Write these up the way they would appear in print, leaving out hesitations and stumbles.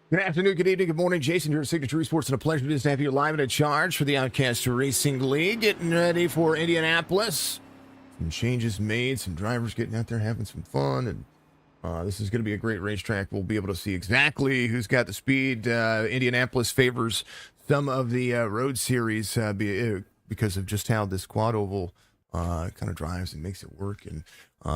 Good afternoon, good evening, good morning. Jason here at Signature Esports, and a pleasure to have you live and in charge for the Outcast Racing League. Getting ready for Indianapolis. Some changes made, some drivers getting out there having some fun, and this is going to be a great racetrack. We'll be able to see exactly who's got the speed. Indianapolis favors some of the road series because of just how this quad oval kind of drives and makes it work, and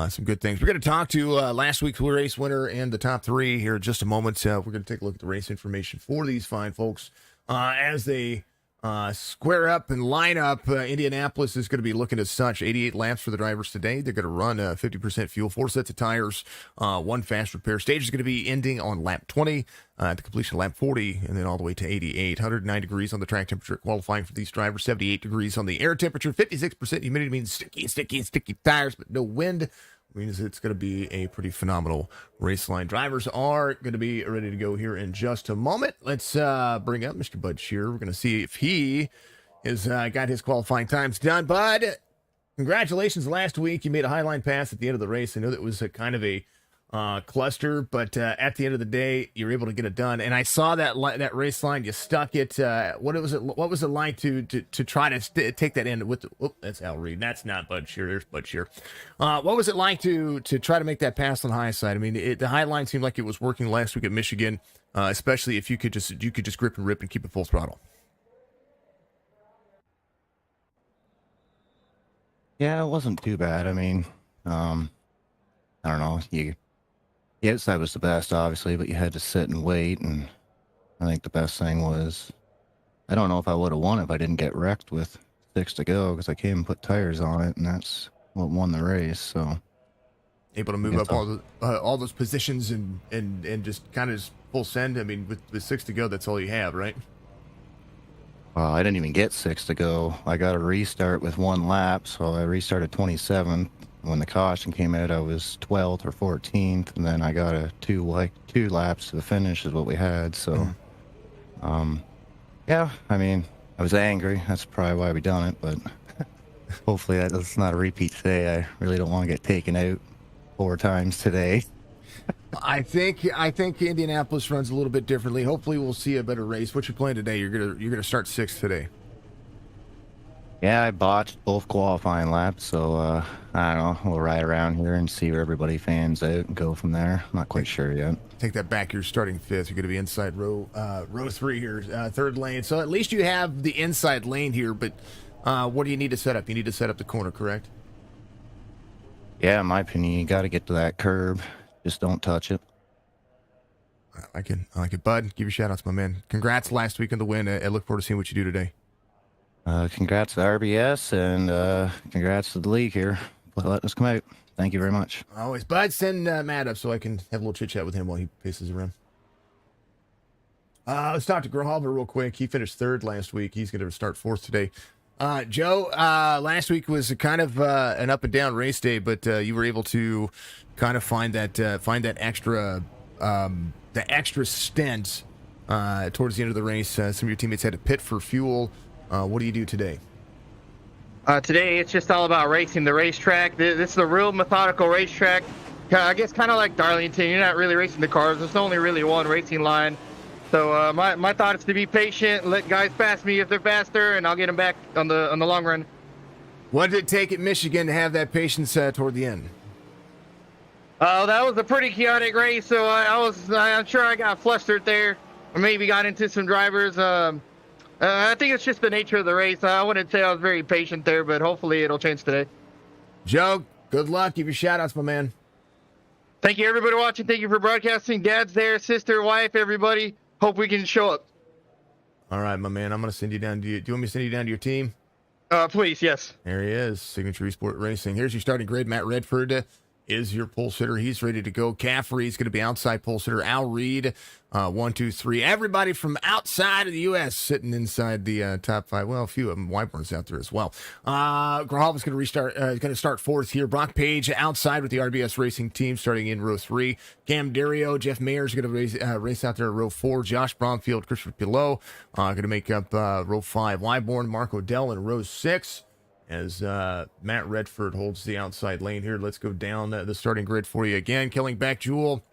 some good things. We're going to talk to last week's race winner and the top three here in just a moment. We're going to take a look at the race information for these fine folks as they square up and line up. Indianapolis is going to be looking as such. 88 laps for the drivers today. They're going to run 50% fuel, 4 sets of tires, 1 fast repair stage is going to be ending on lap 20, at the completion of lap 40, and then all the way to 88. 109 degrees on the track temperature qualifying for these drivers, 78 degrees on the air temperature, 56% humidity means sticky tires, but no wind. Means it's going to be a pretty phenomenal race line. Drivers are going to be ready to go here in just a moment. Let's bring up Mr. Bud Shearer. We're going to see if he has got his qualifying times done. Bud, congratulations. Last week you made a highline pass at the end of the race. I know that was a kind of a cluster, but at the end of the day, you were able to get it done. And I saw that race line. You stuck it. What was it like to try to take that in with? That's Al Reed. That's not Bud Shearer. There's Bud Shearer. What was it like to try to make that pass on the high side? I mean, the high line seemed like it was working last week at Michigan, especially if you could just grip and rip and keep it full throttle. Yeah, it wasn't too bad. I mean, I don't know. The outside was the best, obviously, but you had to sit and wait. And I think the best thing was, I don't know if I would have won if I didn't get wrecked with 6 to go, because I came and put tires on it, and that's what won the race. So able to move up all those positions and just kind of just full send. I mean, with 6 to go, that's all you have, right? Well, I didn't even get 6 to go. I got a restart with 1 lap, so I restarted 27th. When the caution came out, I was 12th or 14th, and then I got a 2 laps to the finish is what we had. So, yeah, I mean, I was angry. That's probably why we done it, but hopefully that's not a repeat today. I really don't want to get taken out 4 times today. I think Indianapolis runs a little bit differently. Hopefully, we'll see a better race. What you playing today? You're gonna start 6th today. Yeah, I botched both qualifying laps, so I don't know. We'll ride around here and see where everybody fans out and go from there. I'm not quite sure yet. Take that back. You're starting 5th. You're going to be inside row 3 here, 3rd lane. So at least you have the inside lane here. But what do you need to set up? You need to set up the corner, correct? Yeah, in my opinion, you got to get to that curb. Just don't touch it. I like it, Bud. Give your shout outs, my man. Congrats last week on the win. I look forward to seeing what you do today. Congrats to RBS and congrats to the league here for letting us come out. Thank you very much. Always. Bud, send Matt up so I can have a little chit chat with him while he paces around. Let's talk to Grohalver real quick. He finished 3rd last week. He's going to start 4th today. Joe, last week was kind of an up and down race day, but you were able to kind of find that extra stint towards the end of the race. Some of your teammates had to pit for fuel. What do you do today? Today, it's just all about racing the racetrack. This is a real methodical racetrack. I guess kind of like Darlington, you're not really racing the cars. There's only really one racing line. So my thought is to be patient, let guys pass me if they're faster, and I'll get them back on the long run. What did it take at Michigan to have that patience toward the end? That was a pretty chaotic race, so I'm sure I got flustered there, or maybe got into some drivers. I think it's just the nature of the race. I wouldn't say I was very patient there, but hopefully it'll change today. Joe, good luck. Give your shout-outs, my man. Thank you, everybody watching. Thank you for broadcasting. Dad's there, sister, wife, everybody. Hope we can show up. All right, my man. I'm going to send you down. Do you want me to send you down to your team? Please, yes. There he is, Signature Esport Racing. Here's your starting grid. Matt Redford is your pole sitter. He's ready to go. Caffrey's going to be outside pole sitter. Al Reed, 1, 2, 3. Everybody from outside of the U.S. sitting inside the top 5. Well, a few of them. Wyborn's out there as well. Grahalva's going to restart. Going to start 4th here. Brock Page outside with the RBS Racing team, starting in row 3. Cam Dario, Jeff Mayer's going to race out there at row 4. Josh Bromfield, Christopher Pillow going to make up row 5. Wyborn, Mark Odell in row 6. As Matt Redford holds the outside lane here. Let's go down the starting grid for you again. Killingback, Jewel,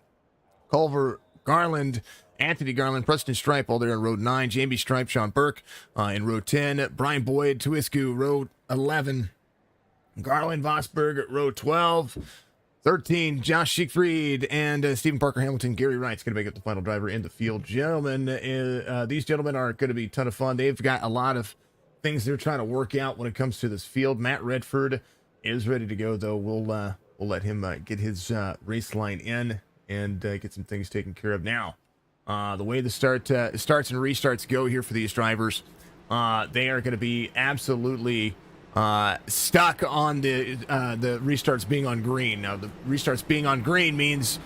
Garland, Anthony Garland, Preston Stripe, all there in row 9. Jamie Stripe, Sean Burke in row 10. Brian Boyd, Tuisku, row 11. Garland Vosberg at row 12. 13, Josh Siegfried and Stephen Parker Hamilton. Gary Wright's going to make up the final driver in the field. Gentlemen, these gentlemen are going to be a ton of fun. They've got a lot of things they're trying to work out when it comes to this field. Matt Redford is ready to go, though. We'll let him get his race line in and get some things taken care of now. The way the starts and restarts go here for these drivers, they are going to be absolutely stuck on the restarts being on green. Now, the restarts being on green means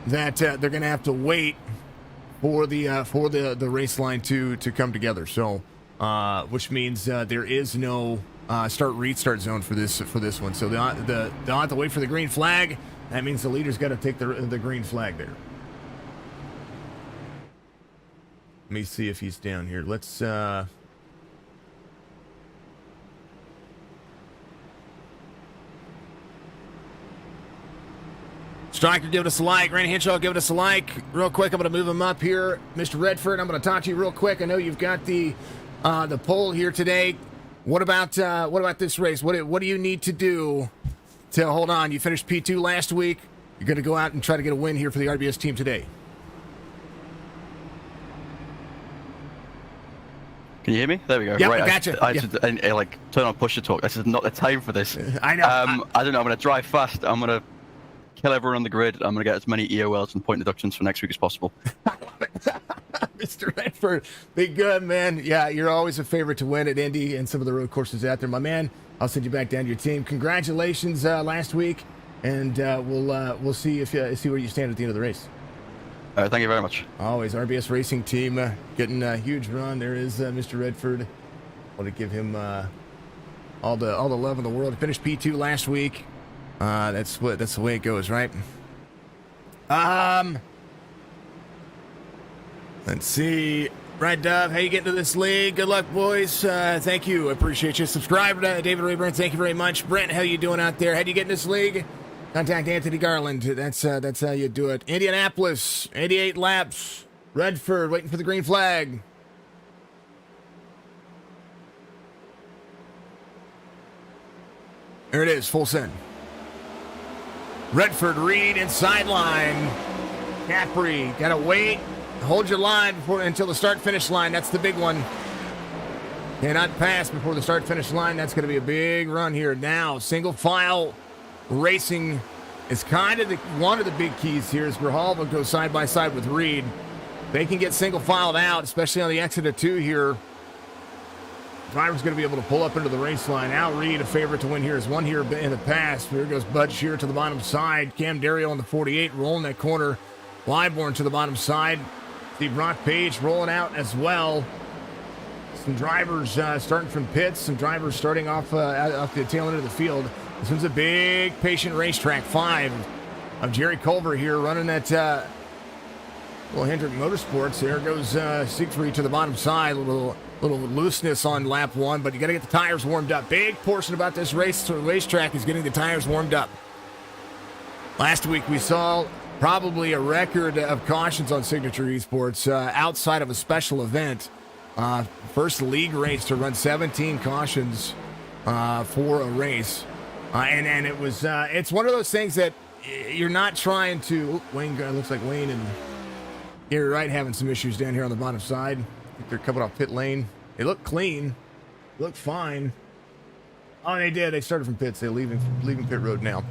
that they're going to have to wait for the race line to come together. So, which means there is no start-restart zone for this one. So they'll have to wait for the green flag. That means the leader's got to take the green flag there. Let me see if he's down here. Let's Striker, give us a like. Randy Henshaw, give us a like. Real quick, I'm going to move him up here. Mr. Redford, I'm going to talk to you real quick. I know you've got the poll here today. What about this race? What do you need to do to hold on? You finished P2 last week. You're going to go out and try to get a win here for the RBS team today. Can you hear me? There we go. Yep, right, gotcha. I turn on push to talk. This is not the time for this. I know. I don't know. I'm going to drive fast. I'm going to kill everyone on the grid. I'm going to get as many EOLs and point deductions for next week as possible. Mr. Redford, be good, man. Yeah, you're always a favorite to win at Indy and some of the road courses out there, my man. I'll send you back down to your team. Congratulations last week, and we'll see see where you stand at the end of the race. All right, thank you very much. Always RBS Racing Team getting a huge run. There is Mr. Redford. I want to give him all the love in the world. He finished P2 last week. That's the way it goes, right? Let's see. Brad Dove, how you getting to this league? Good luck, boys. Thank you. I appreciate you. Subscribe to David Rayburn. Thank you very much. Brent, how you doing out there? How do you get in this league? Contact Anthony Garland. That's how you do it. Indianapolis, 88 laps. Redford, waiting for the green flag. There it is, full send. Redford, Reed, inside line. Capri, gotta wait. Hold your line until the start-finish line. That's the big one. Cannot pass before the start-finish line. That's going to be a big run here. Now, single file racing is kind of one of the big keys here as Grijalva goes side by side with Reed. They can get single filed out, especially on the exit of 2 here. Driver's going to be able to pull up into the race line. Al Reed, a favorite to win here, has won here in the past. Here goes Bud Shear to the bottom side. Cam Dario on the 48, rolling that corner. Liborn to the bottom side. See Brock Page rolling out as well. Some drivers starting from pits. Some drivers starting off the tail end of the field. This one's a big, patient racetrack. 5 of Jerry Culver here running that little Hendrick Motorsports. There goes Siegfried to the bottom side. A little looseness on lap 1, but you got to get the tires warmed up. Big portion about this racetrack is getting the tires warmed up. Last week we saw probably a record of cautions on Signature Esports outside of a special event. First league race to run 17 cautions for a race. And it was, it's one of those things that you're not trying to, Wayne, looks like Wayne and Gary Wright having some issues down here on the bottom side. I think they're coming off pit lane. They look clean. They look fine. Oh, they did. They started from pits. They're leaving pit road now.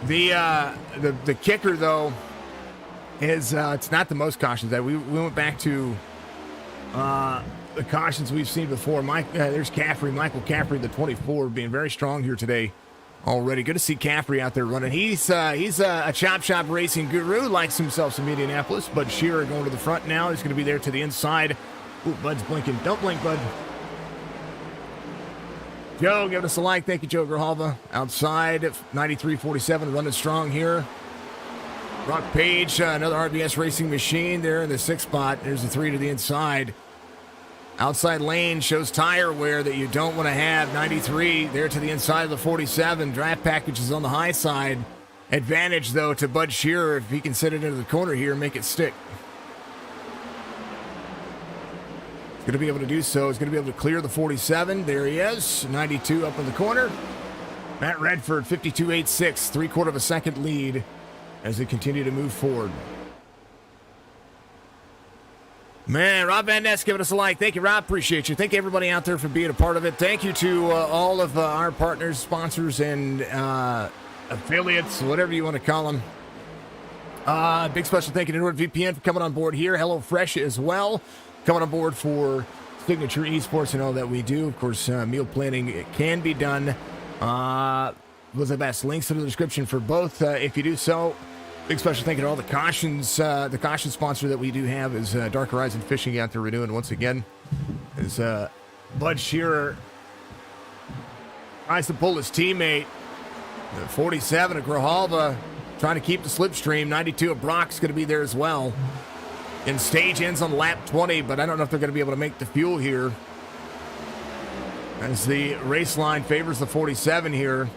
The kicker, though, is it's not the most cautions. We went back to the cautions we've seen before. There's Caffrey, Michael Caffrey, the 24, being very strong here today already. Good to see Caffrey out there running. He's a chop shop racing guru, likes himself some Indianapolis. Bud Shearer going to the front now. He's going to be there to the inside. Ooh, Bud's blinking. Don't blink, Bud. Joe, give us a like. Thank you, Joe Grijalva. Outside, 93.47, running strong here. Brock Page, another RBS racing machine there in the 6th spot. There's a 3 to the inside. Outside lane shows tire wear that you don't want to have. 93 there to the inside of the 47. Draft package is on the high side. advantage, though, to Bud Shearer if he can set it into the corner here and make it stick. He's going to be able to do so. He's going to be able to clear the 47. There he is. 92 up in the corner. Matt Redford, 52.86, 3/4 of a second lead as they continue to move forward. Man, Rob Van Ness giving us a like. Thank you, Rob. Appreciate you. Thank you, everybody out there, for being a part of it. Thank you to all of our partners, sponsors, and affiliates, whatever you want to call them. Big special thank you to NordVPN for coming on board here. HelloFresh as well, coming on board for Signature Esports and all that we do. Of course, meal planning, it can be done. Was the best. Links in the description for both if you do so. Big special thank you to all the cautions. The caution sponsor that we do have is Dark Horizon Fishing out there renewing once again. Is Bud Shearer tries to pull his teammate. 47 of Grijalva trying to keep the slipstream. 92 of Brock's going to be there as well. And stage ends on lap 20, but I don't know if they're going to be able to make the fuel here, as the race line favors the 47 here.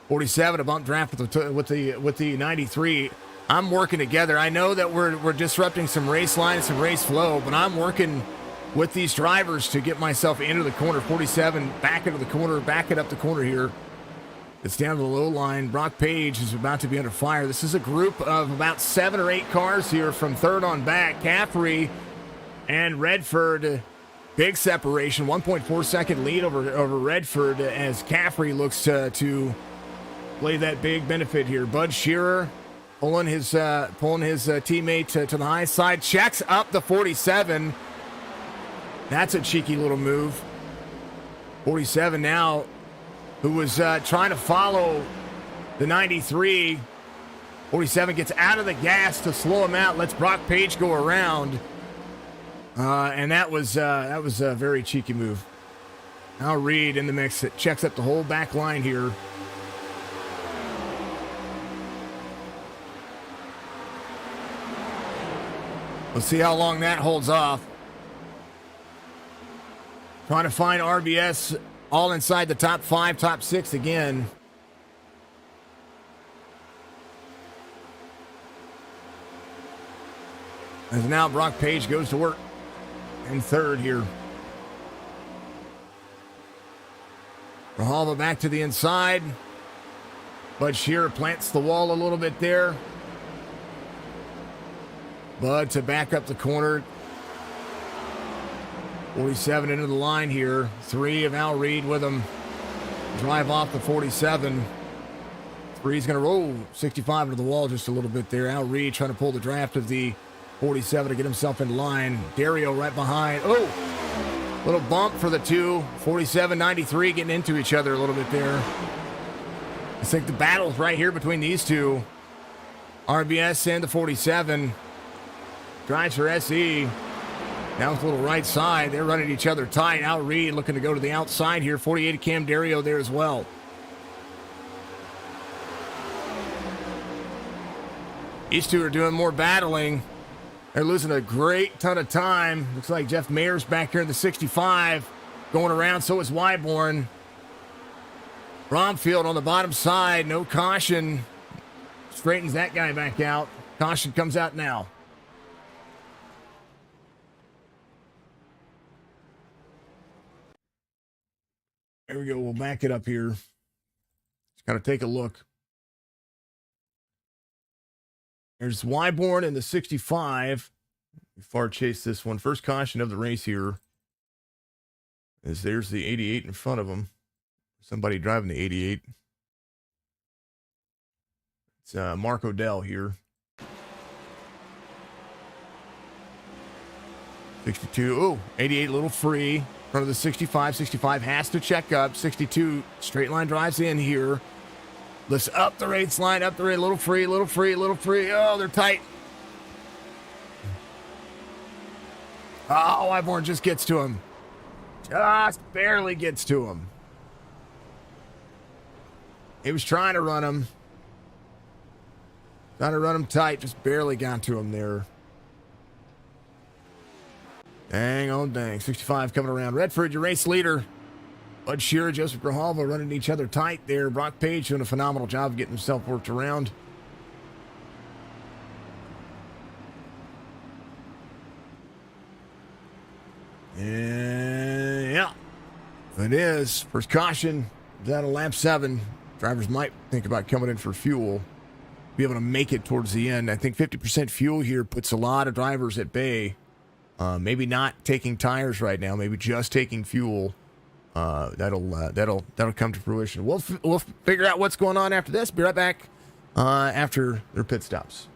47, a bump draft with the 93. I'm working together. I know that we're disrupting some race line, some race flow, but I'm working with these drivers to get myself into the corner. 47 back into the corner, back it up the corner here. It's down to the low line. Brock Page is about to be under fire. This is a group of about 7 or 8 cars here from third on back. Caffrey and Redford, big separation. 1.4 second lead over Redford as Caffrey looks to play that big benefit here. Bud Shearer pulling his teammate to the high side. Checks up the 47. That's a cheeky little move. 47 now, who was trying to follow the 93. 47 gets out of the gas to slow him out. Lets Brock Page go around. And that was a very cheeky move. Now Reed in the mix. It checks up the whole back line here. We'll see how long that holds off. Trying to find RBS all inside the top 5, top 6 again. As now Brock Page goes to work in third here. Grijalva back to the inside. Bud Shearer plants the wall a little bit there. Bud to back up the corner. 47 into the line here. 3 of Al Reed with him. Drive off the 47. 3's going to roll 65 into the wall just a little bit there. Al Reed trying to pull the draft of the 47 to get himself in line. Dario right behind. Oh, little bump for the 2. 47, 93 getting into each other a little bit there. I think the battle's right here between these two. RBS and the 47. Drives for SE. Now with a little right side. They're running each other tight. Al Reed looking to go to the outside here. 48 Cam Dario there as well. These two are doing more battling. They're losing a great ton of time. Looks like Jeff Mayer's back here in the 65. Going around, so is Wyborn. Bromfield on the bottom side. No caution. Straightens that guy back out. Caution comes out now. There we go. We'll back it up here. Just got to take a look. There's Wyborn in the 65. Far chase this one. First caution of the race here. As there's the 88 in front of him. Somebody driving the 88. It's Mark Odell here. 62. Oh, 88 a little free. In front of the 65. 65 has to check up. 62 straight line drives in here. Lifts up the race line, up the race. Little free, little free, little free. Oh, they're tight. Oh, Wyborn just gets to him. Just barely gets to him. He was trying to run him. Trying to run him tight. Just barely got to him there. Dang, oh dang. 65 coming around. Redford, your race leader. Bud Shearer, Joseph Grijalva running each other tight there. Brock Page doing a phenomenal job of getting himself worked around. And yeah, it is. First caution is out of lap 7. Drivers might think about coming in for fuel, be able to make it towards the end. I think 50% fuel here puts a lot of drivers at bay. Maybe not taking tires right now, maybe just taking fuel. That'll come to fruition. We'll figure out what's going on after this. Be right back after their pit stops.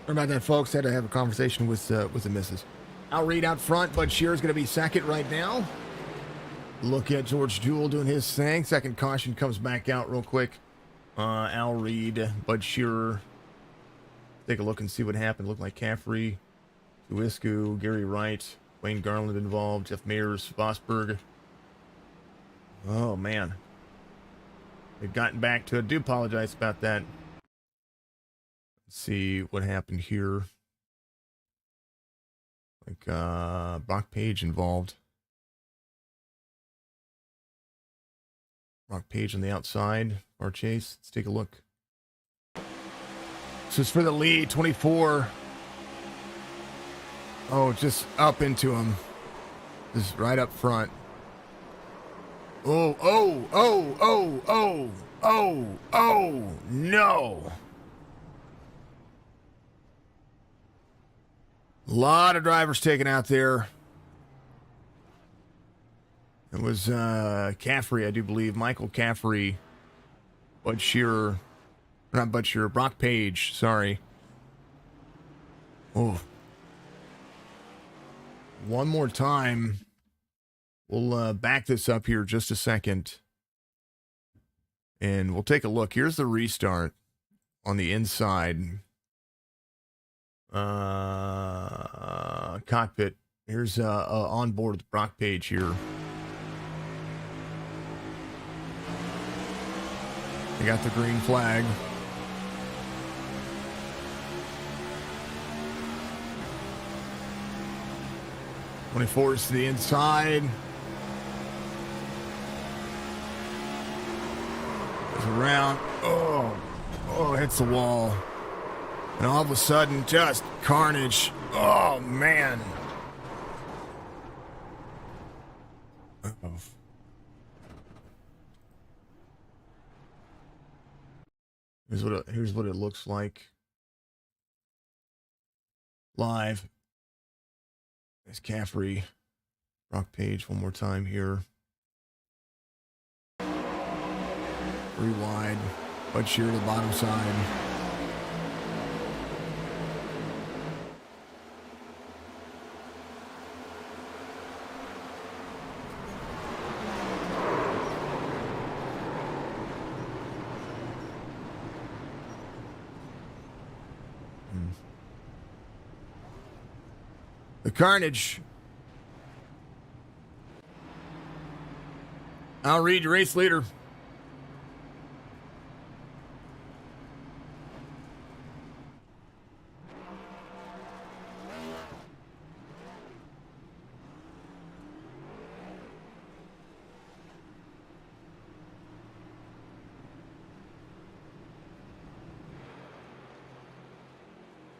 Sorry about that, folks. Had to have a conversation with the missus. Al Reed out front, Bud Shearer's going to be second right now. Look at George Jewell doing his thing. Second caution comes back out real quick. Al Reed, Bud Shearer. Take a look and see what happened. Looked like Caffrey, Tuisku, Gary Wright, Wayne Garland involved, Jeff Mayers, Vosberg. Oh, man. They've gotten back to it. I do apologize about that. Let's see what happened here. Like, Brock Page involved. Brock Page on the outside. Our chase. Let's take a look. This is for the lead, 24. Oh, just up into him. Just right up front. Oh, no. A lot of drivers taken out there. It was Caffrey, I do believe. Michael Caffrey. Bud Shearer. Not Bud Shearer. Brock Page. Sorry. Oh. One more time. We'll back this up here just a second. And we'll take a look. Here's the restart on the inside. Cockpit. Here's on board with Brock Page here. They got the green flag. '24 to the inside. Goes around. Oh, hits the wall. And all of a sudden, just carnage. Oh, man. Uh-oh. Here's what it looks like. Live. There's Caffrey. Brock Page one more time here. 3 wide. Bud Shearer to the bottom side. The carnage. I'll read your race leader.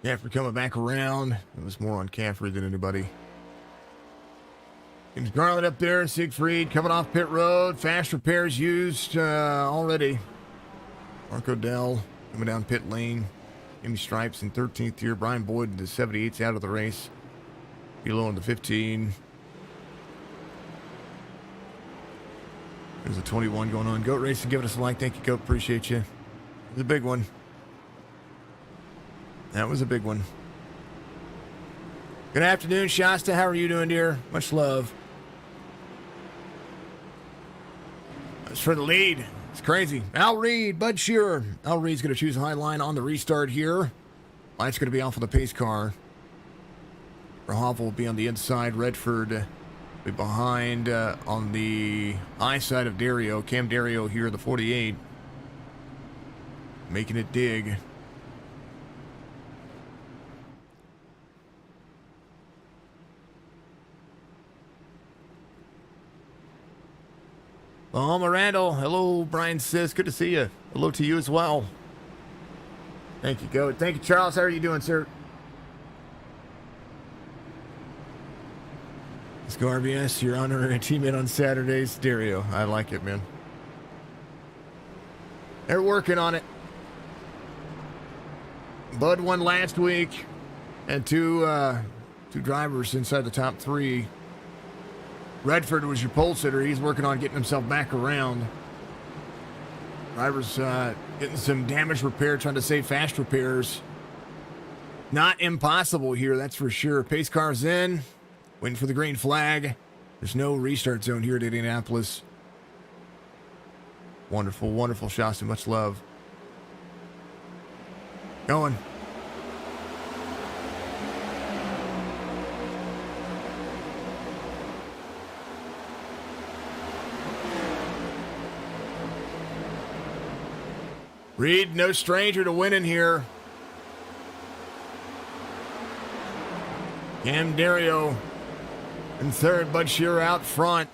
Caffrey coming back around. It was more on Caffrey than anybody. James Garland up there. Siegfried coming off pit road. Fast repairs used already. Mark Odell coming down pit lane. Jimmy Stripes in 13th here. Brian Boyd in the 78's out of the race. Below in the 15. There's a 21 going on. Goat Racing giving us a like. Thank you, Goat. Appreciate you. It was a big one. That was a big one. Good afternoon, Shasta. How are you doing, dear? Much love. That's for the lead. It's crazy. Al Reed, Bud Shearer. Al Reed's going to choose a high line on the restart here. Light's going to be off of the pace car. Verhoeven will be on the inside. Redford will be behind on the high side of Dario. Cam Dario here, the 48. Making it dig. Oh, Randall. Hello, Brian Sis. Good to see you. Hello to you as well. Thank you, Goat. Thank you, Charles. How are you doing, sir? Let's go, RBS. Your honorary teammate on Saturdays. Dario. I like it, man. They're working on it. Bud won last week. And two drivers inside the top 3. Redford was your pole sitter. He's working on getting himself back around. Drivers getting some damage repair, trying to save fast repairs. Not impossible here, that's for sure. Pace car's in, waiting for the green flag. There's no restart zone here at Indianapolis. Wonderful, wonderful, Shasta. Much love. Going. Reed, no stranger to winning here. Cam Dario in third, Bud Shearer out front.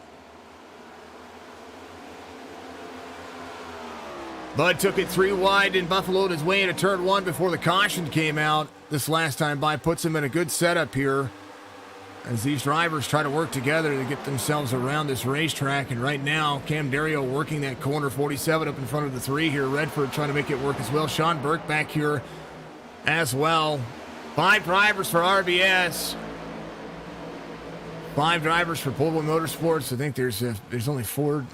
Bud took it 3 wide and buffaloed his way into turn 1 before the caution came out. This last time by puts him in a good setup here as these drivers try to work together to get themselves around this racetrack. And right now, Cam Dario working that corner 47 up in front of the 3 here. Redford trying to make it work as well. Sean Burke back here as well. 5 drivers for RBS. 5 drivers for Pullman Motorsports. I think there's only 4.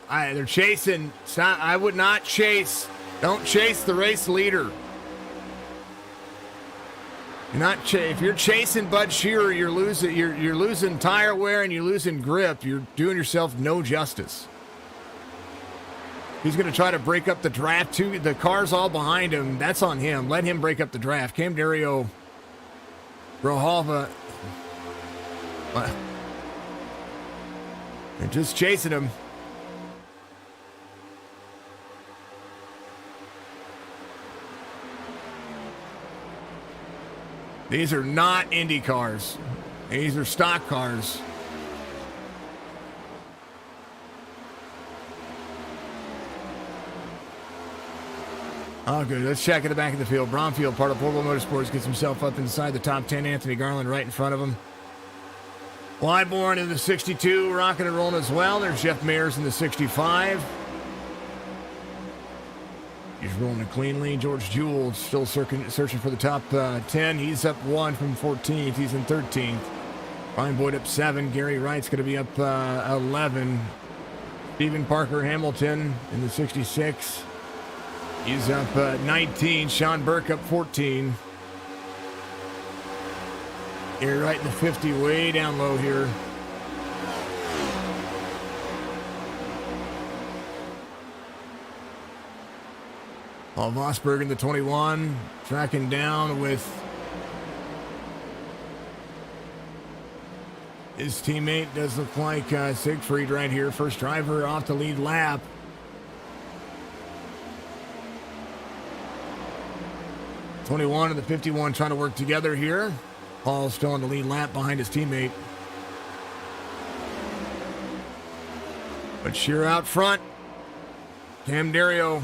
They're chasing. I would not chase. Don't chase the race leader. You're not if you're chasing Bud Shearer, you're losing tire wear and you're losing grip. You're doing yourself no justice. He's going to try to break up the draft too. The car's all behind him. That's on him. Let him break up the draft. Cam Dario, Grohalva. They're just chasing him. These are not Indy cars. These are stock cars. Oh, good. Let's check at the back of the field. Bromfield, part of Portable Motorsports, gets himself up inside the top 10. Anthony Garland right in front of him. Lyborn in the 62, rocking and rolling as well. There's Jeff Mayers in the 65. He's rolling it cleanly. George Jewell still searching for the top 10. He's up 1 from 14th. He's in 13th. Ryan Boyd up 7. Gary Wright's going to be up 11. Stephen Parker Hamilton in the 66. He's up 19. Sean Burke up 14. Gary Wright in the 50, way down low here. Paul Vosberg in the 21, tracking down with his teammate. Does look like Siegfried right here. First driver off the lead lap. '21 and the 51 trying to work together here. Paul still on the lead lap behind his teammate. But Shearer out front. Cam Dario.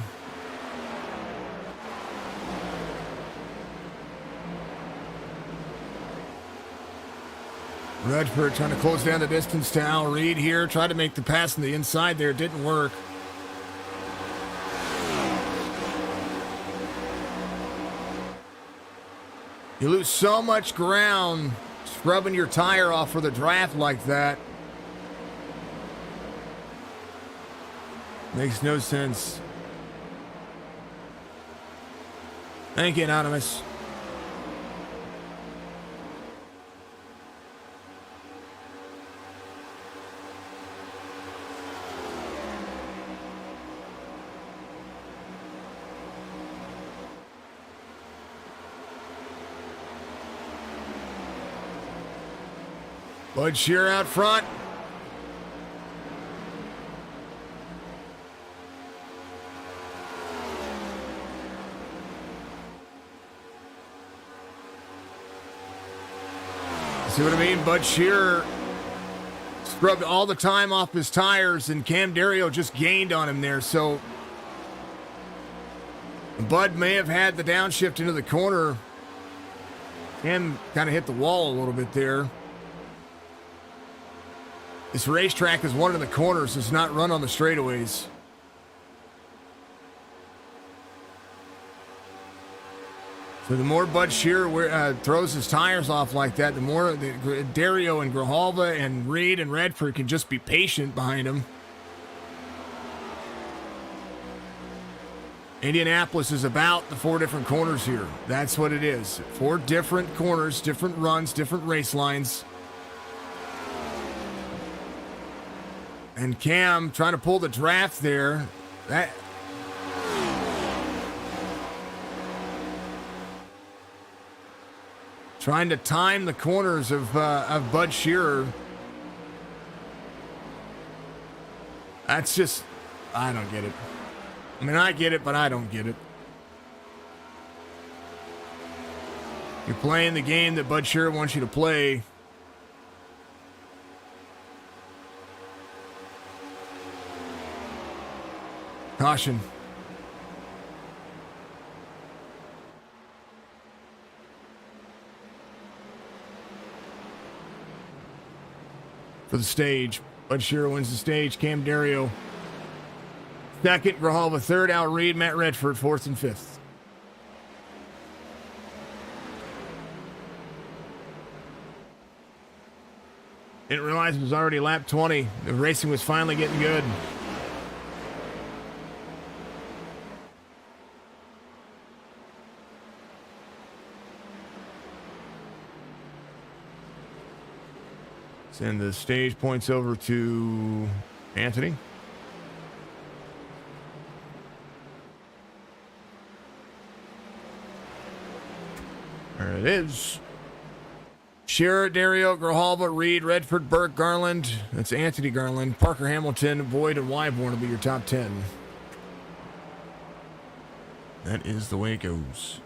Redford trying to close down the distance to Al Reed here. Tried to make the pass on the inside there. Didn't work. You lose so much ground scrubbing your tire off for the draft like that. Makes no sense. Thank you, Anonymous. Bud Shearer out front. See what I mean? Bud Shearer scrubbed all the time off his tires, and Cam Dario just gained on him there. So Bud may have had the downshift into the corner. Cam kind of hit the wall a little bit there. This racetrack is one of the corners. It's not run on the straightaways. So the more Bud Shearer throws his tires off like that, the more Dario and Grijalva and Reed and Redford can just be patient behind him. Indianapolis is about the 4 different corners here. That's what it is. 4 different corners, different runs, different race lines. And Cam trying to pull the draft there. Trying to time the corners of Bud Shearer. That's just, I don't get it. I mean, I get it, but I don't get it. You're playing the game that Bud Shearer wants you to play. Caution. For the stage. Bud Shearer wins the stage. Cam Dario second. Grijalva third. Al Reed, Matt Redford fourth and fifth. Didn't realize it was already lap 20. The racing was finally getting good. Send the stage points over to Anthony. There it is. Shearer, Dario, Grijalva, Reed, Redford, Burke, Garland. That's Anthony Garland. Parker Hamilton, Boyd, and Wyborn will be your top 10. That is the way it goes.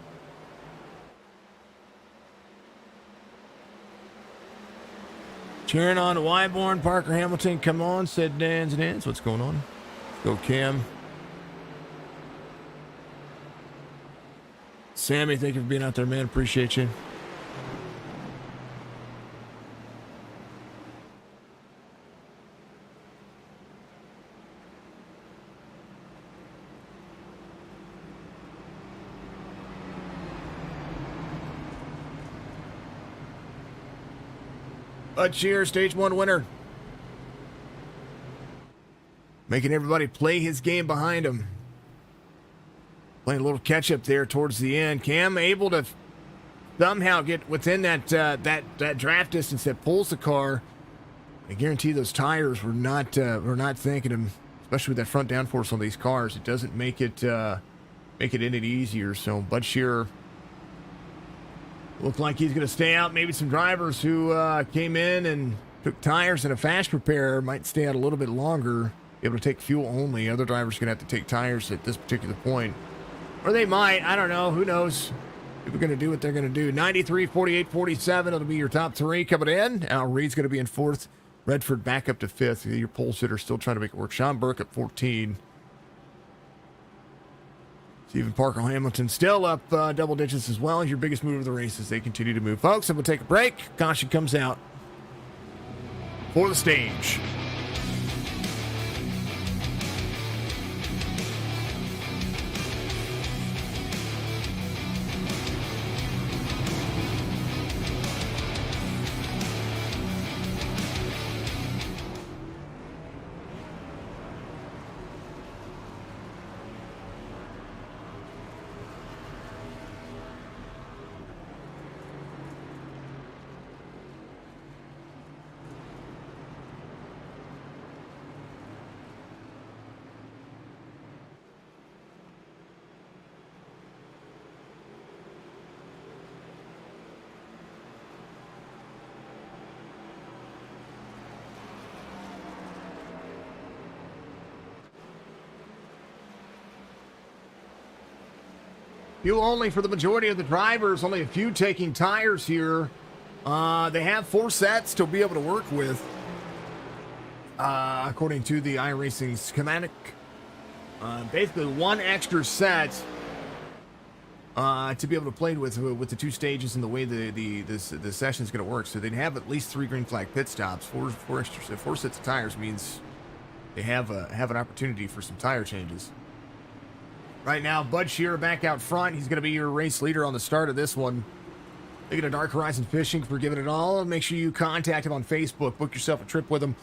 Cheering on to Wyborn, Parker Hamilton, come on, said Dan's. What's going on? Let's go, Cam. Sammy, thank you for being out there, man. Appreciate you. Bud Shearer, stage 1 winner. Making everybody play his game behind him. Playing a little catch up there towards the end. Cam able to somehow get within that draft distance that pulls the car. I guarantee those tires were not thanking him, especially with that front downforce on these cars. It doesn't make it any easier. So Bud Shearer looked like he's going to stay out. Maybe some drivers who came in and took tires in a fast prepare might stay out a little bit longer, be able to take fuel only. Other drivers are going to have to take tires at this particular point. Or they might. I don't know. Who knows? People are going to do what they're going to do. 93, 48, 47. It'll be your top 3 coming in. Al Reed's going to be in 4th. Redford back up to 5th. Your pole sitter still trying to make it work. Sean Burke at 14. Stephen Parker Hamilton still up double digits as well as your biggest move of the race as they continue to move. Folks, and we'll take a break. Caution comes out for the stage. Fuel only for the majority of the drivers. Only a few taking tires here. They have 4 sets to be able to work with, according to the iRacing schematic. Basically, 1 extra set to be able to play with the 2 stages and the way the session is going to work. So they'd have at least 3 green flag pit stops. 4 sets of tires means they have an opportunity for some tire changes. Right now, Bud Shearer back out front. He's going to be your race leader on the start of this one. Thank you to Dark Horizon Fishing for giving it all. Make sure you contact him on Facebook. Book yourself a trip with him.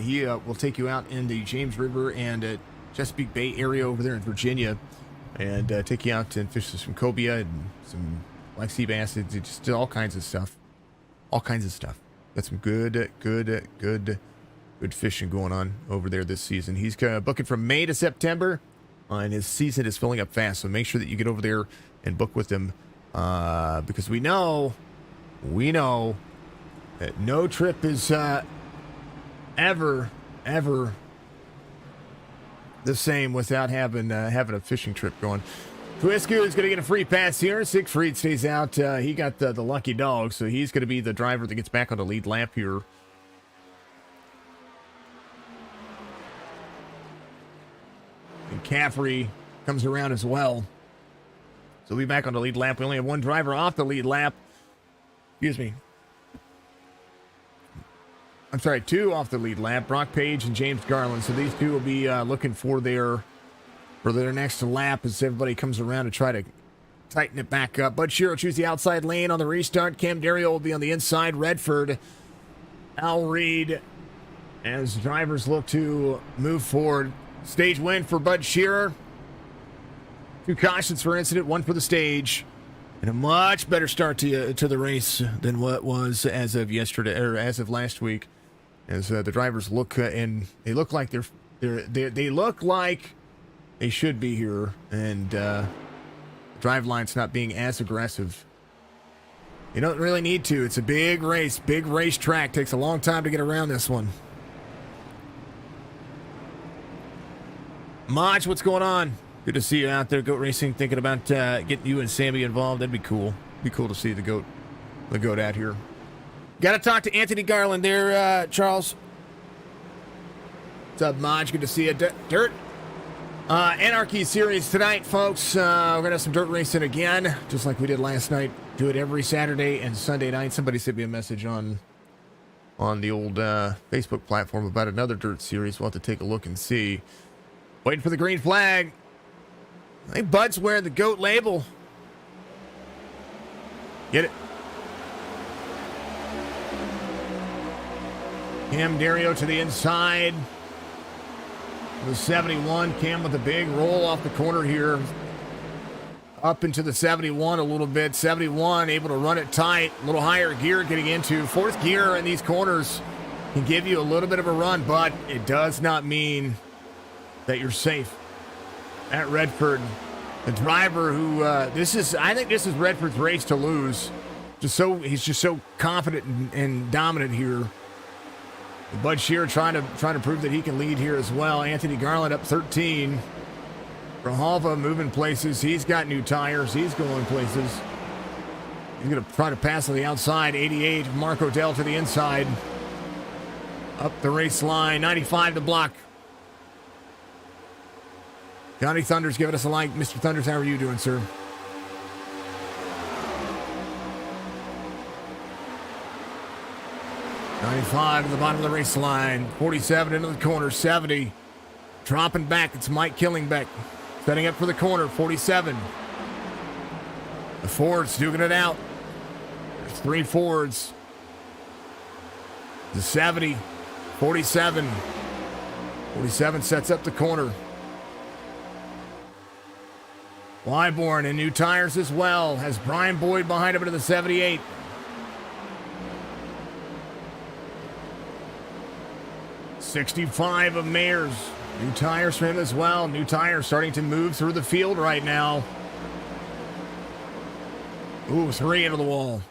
He will take you out in the James River and Chesapeake Bay area over there in Virginia. and take you out and fish some cobia and some black sea bass. Just all kinds of stuff. All kinds of stuff. Got some good fishing going on over there this season. He's booking from May to September, and his season is filling up fast. So make sure that you get over there and book with him, because we know that no trip is ever the same without having a fishing trip going. Twisku is going to get a free pass here. Siegfried stays out. He got the lucky dog, so he's going to be the driver that gets back on the lead lap here. And Caffrey comes around as well. So we'll be back on the lead lap. We only have one driver off the lead lap. Excuse me. I'm sorry, two off the lead lap. Brock Page and James Garland. So these two will be looking for their next lap as everybody comes around to try to tighten it back up. Bud Shiro choose the outside lane on the restart. Cam Dario will be on the inside. Redford, Al Reed, as drivers look to move forward. Stage win for Bud Shearer. 2 cautions for incident, 1 for the stage. And a much better start to the race than what was as of yesterday, or as of last week. As the drivers look, and they look like they look like they should be here. And drive line's not being as aggressive. You don't really need to. It's a big race, big racetrack. Takes a long time to get around this one. Maj, what's going on? Good to see you out there, Goat Racing. Thinking about getting you and Sammy involved. That'd be cool. Be cool to see the goat out here. Got to talk to Anthony Garland there, Charles. What's up, Maj? Good to see you. Dirt. Anarchy series tonight, folks. We're going to have some dirt racing again, just like we did last night. Do it every Saturday and Sunday night. Somebody sent me a message on the old Facebook platform about another dirt series. We'll have to take a look and see. Waiting for the green flag. I think Bud's wearing the GOAT label. Get it. Cam Dario to the inside. The 71. Cam with a big roll off the corner here. Up into the 71 a little bit. 71 able to run it tight. A little higher gear getting into. 4th gear in these corners can give you a little bit of a run, but it does not mean that you're safe. At Redford, the driver who I think this is Redford's race to lose. He's just so confident and dominant here. Bud Shearer trying to prove that he can lead here as well. Anthony Garland up 13. Rahalva moving places. He's got new tires. He's going places. He's going to try to pass on the outside. 88, Marco Dell to the inside. Up the race line. 95 to block. Johnny Thunder's giving us a like. Mr. Thunders, how are you doing, sir? $95 to the bottom of the race line. 47 into the corner. 70. Dropping back. It's Mike Killingbeck. Setting up for the corner. 47. The Fords duking it out. There's 3 Fords. The 70. 47. 47 sets up the corner. Wyborn and new tires as well. Has Brian Boyd behind him into the 78. $65 of Mayers. New tires for him as well. New tires starting to move through the field right now. Ooh, 3 into the wall.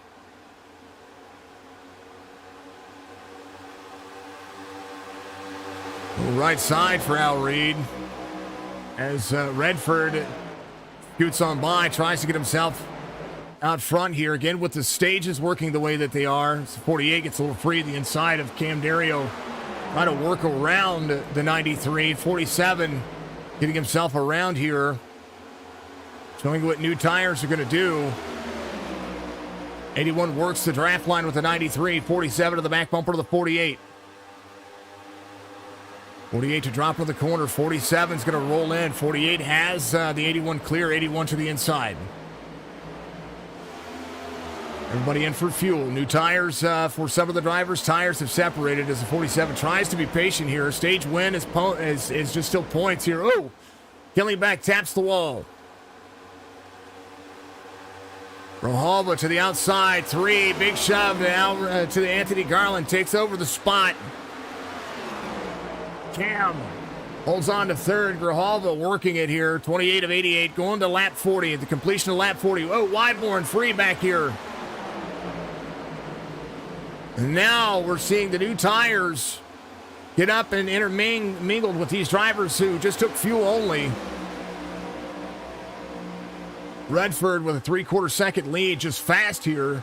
Ooh, right side for Al Reed. As Redford scoots on by, tries to get himself out front here. Again, with the stages working the way that they are. 48 gets a little free to the inside of Cam Dario. Trying to work around the 93. 47 getting himself around here. Showing what new tires are going to do. 81 works the draft line with the 93. 47 to the back bumper to the 48. 48 to drop in the corner. 47 is going to roll in. 48 has the 81 clear. 81 to the inside. Everybody in for fuel. New tires for some of the drivers. Tires have separated as the 47 tries to be patient here. Stage win is just still points here. Oh, Killingbeck taps the wall. Grijalva to the outside, 3, big shove to the Anthony Garland, takes over the spot. Cam holds on to 3rd. Grijalva working it here, 28 of 88, going to lap 40 at the completion of lap 40. Oh, Wyborn free back here. And now we're seeing the new tires get up and intermingled with these drivers who just took fuel only. Redford with a 3/4 second lead, just fast here.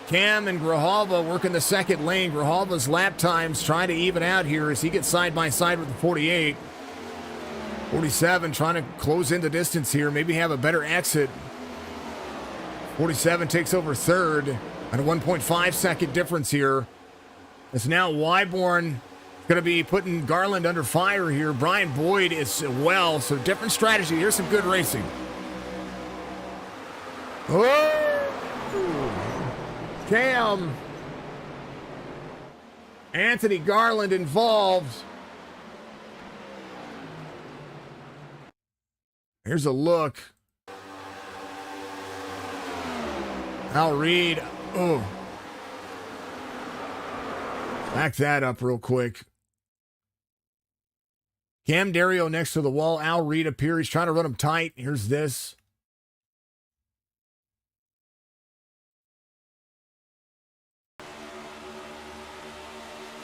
Cam and Grijalva working the second lane. Grijalva's lap times trying to even out here as he gets side by side with the 48. 47 trying to close in the distance here, maybe have a better exit. 47 takes over 3rd at a 1.5 second difference here. It's now Wyborn going to be putting Garland under fire here. Brian Boyd is well, so different strategy. Here's some good racing. Oh! Cam. Anthony Garland involved. Here's a look. Al Reed. Oh. Back that up real quick. Cam Dario next to the wall. Al Reed up here. He's trying to run him tight. Here's this.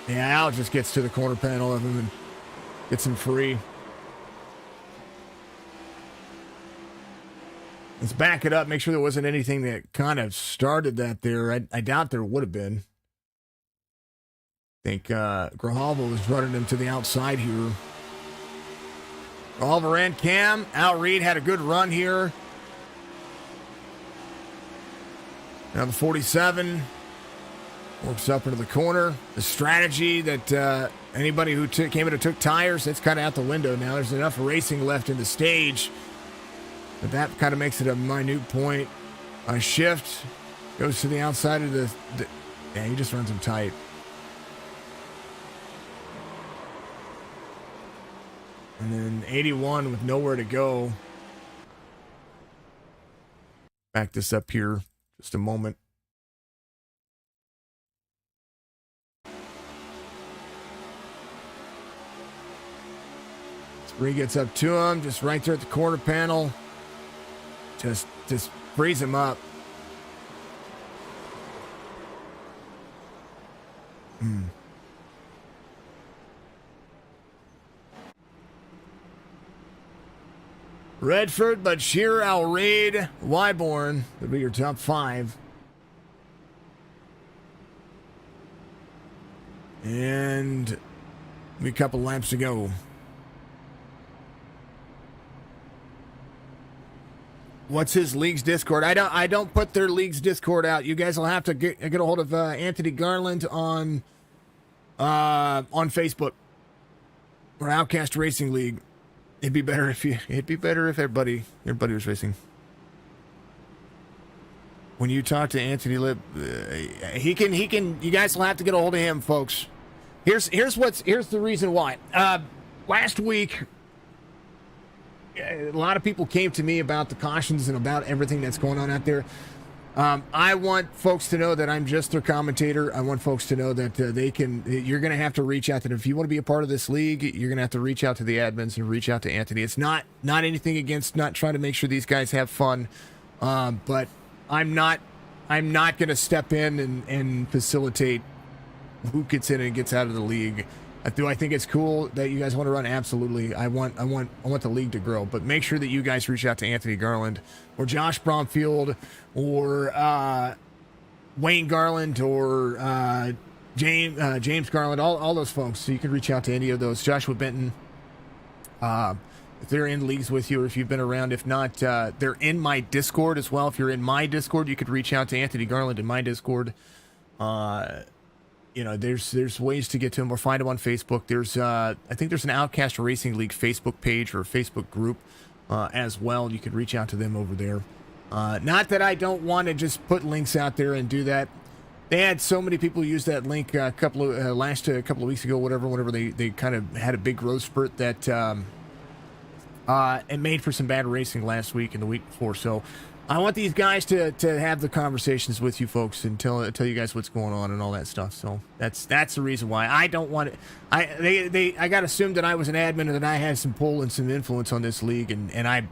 Yeah, Al just gets to the corner panel of him and gets him free. Let's back it up. Make sure there wasn't anything that kind of started that there. I doubt there would have been. I think Grijalva was running him to the outside here. Grijalva ran Cam. Al Reed had a good run here. Now the 47 works up into the corner. The strategy that anybody who came in and took tires, that's kind of out the window now. There's enough racing left in the stage. But that kind of makes it a minute point. A shift goes to the outside of the yeah, he just runs him tight. And then 81 with nowhere to go. Back this up here just a moment. Spree gets up to him, just right there at the corner panel. Just frees him up. Redford, Bashir, Al Reed, Wyborn would be your top 5. And a couple laps to go. What's his league's Discord? I don't put their league's Discord out. You guys will have to get a hold of Anthony Garland on Facebook or Outcast Racing League. It'd be better if everybody was racing. When you talk to Anthony Lip, he can. You guys will have to get a hold of him, folks. Here's the reason why. Last week, a lot of people came to me about the cautions and about everything that's going on out there. I want folks to know that I'm just their commentator. I want folks to know that you're going to have to reach out to them. If you want to be a part of this league, you're going to have to reach out to the admins and reach out to Anthony. It's not anything against not trying to make sure these guys have fun. But I'm not going to step in and facilitate who gets in and gets out of the league. Do I think it's cool that you guys want to run? Absolutely. I want the league to grow, but make sure that you guys reach out to Anthony Garland or Josh Bromfield or Wayne Garland or James Garland, all those folks. So you can reach out to any of those. Joshua Benton, if they're in leagues with you or if you've been around. If not, they're in my Discord as well. If you're in my Discord, you could reach out to Anthony Garland in my Discord. There's ways to get to him or find him on Facebook. I think there's an Outcast Racing League Facebook page or Facebook group as well. You could reach out to them over there. Not that I don't want to just put links out there and do that. They had so many people use that link a couple of weeks ago, whenever they kind of had a big growth spurt that it made for some bad racing last week and the week before. So I want these guys to have the conversations with you folks and tell you guys what's going on and all that stuff. So that's the reason why I don't want it. I got assumed that I was an admin and that I had some pull and some influence on this league, and I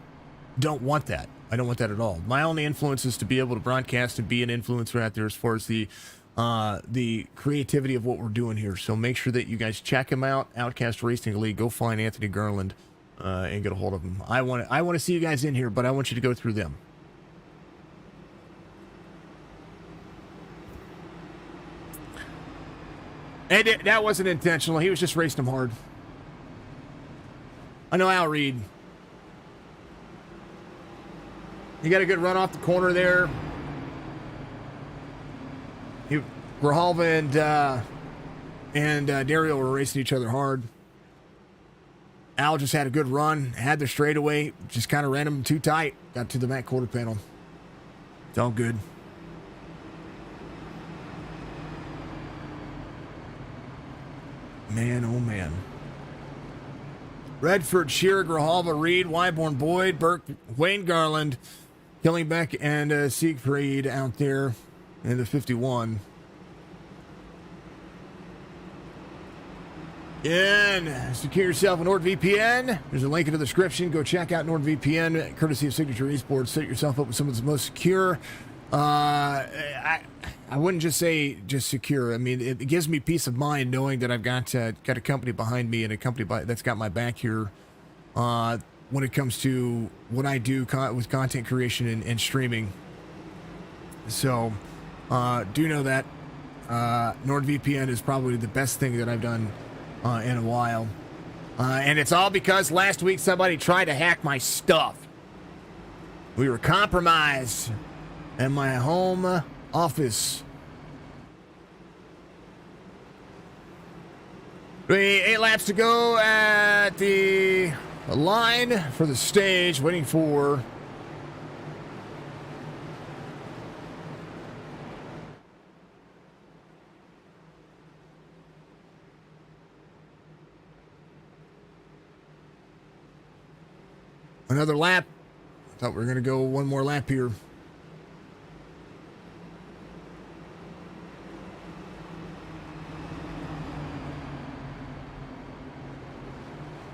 don't want that. I don't want that at all. My only influence is to be able to broadcast and be an influencer out there as far as the creativity of what we're doing here. So make sure that you guys check him out, Outcast Racing League. Go find Anthony Garland and get a hold of him. I want to see you guys in here, but I want you to go through them. And that wasn't intentional. He was just racing him hard. I know Al Reed. He got a good run off the corner there. Grijalva and Dario were racing each other hard. Al just had a good run, had the straightaway, just kind of ran him too tight. Got to the back quarter panel. It's all good. Man, oh man. Redford, Shearer, Grijalva, Reed, Wyborn, Boyd, Burke, Wayne Garland, Killingbeck, and Siegfried out there in the 51. And secure yourself a NordVPN. There's a link in the description. Go check out NordVPN, courtesy of Signature Esports. Set yourself up with some of the most secure. I wouldn't just say just secure. I mean, it gives me peace of mind knowing that I've got a company behind me and a company that's got my back here when it comes to what I do with content creation and streaming. So do know that NordVPN is probably the best thing that I've done in a while. And it's all because last week somebody tried to hack my stuff. We were compromised in my home office. 8 laps to go at the line for the stage, waiting for another lap. Thought we were going to go one more lap here.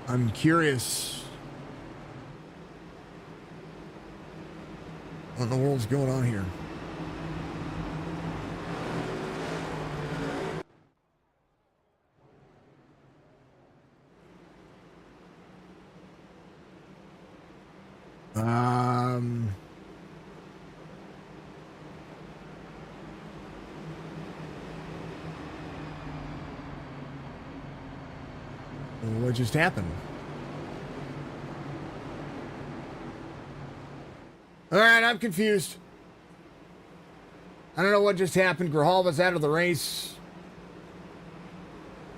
I'm curious what in the world's going on here. What just happened? All right, I'm confused. I don't know what just happened. Grijalva's out of the race.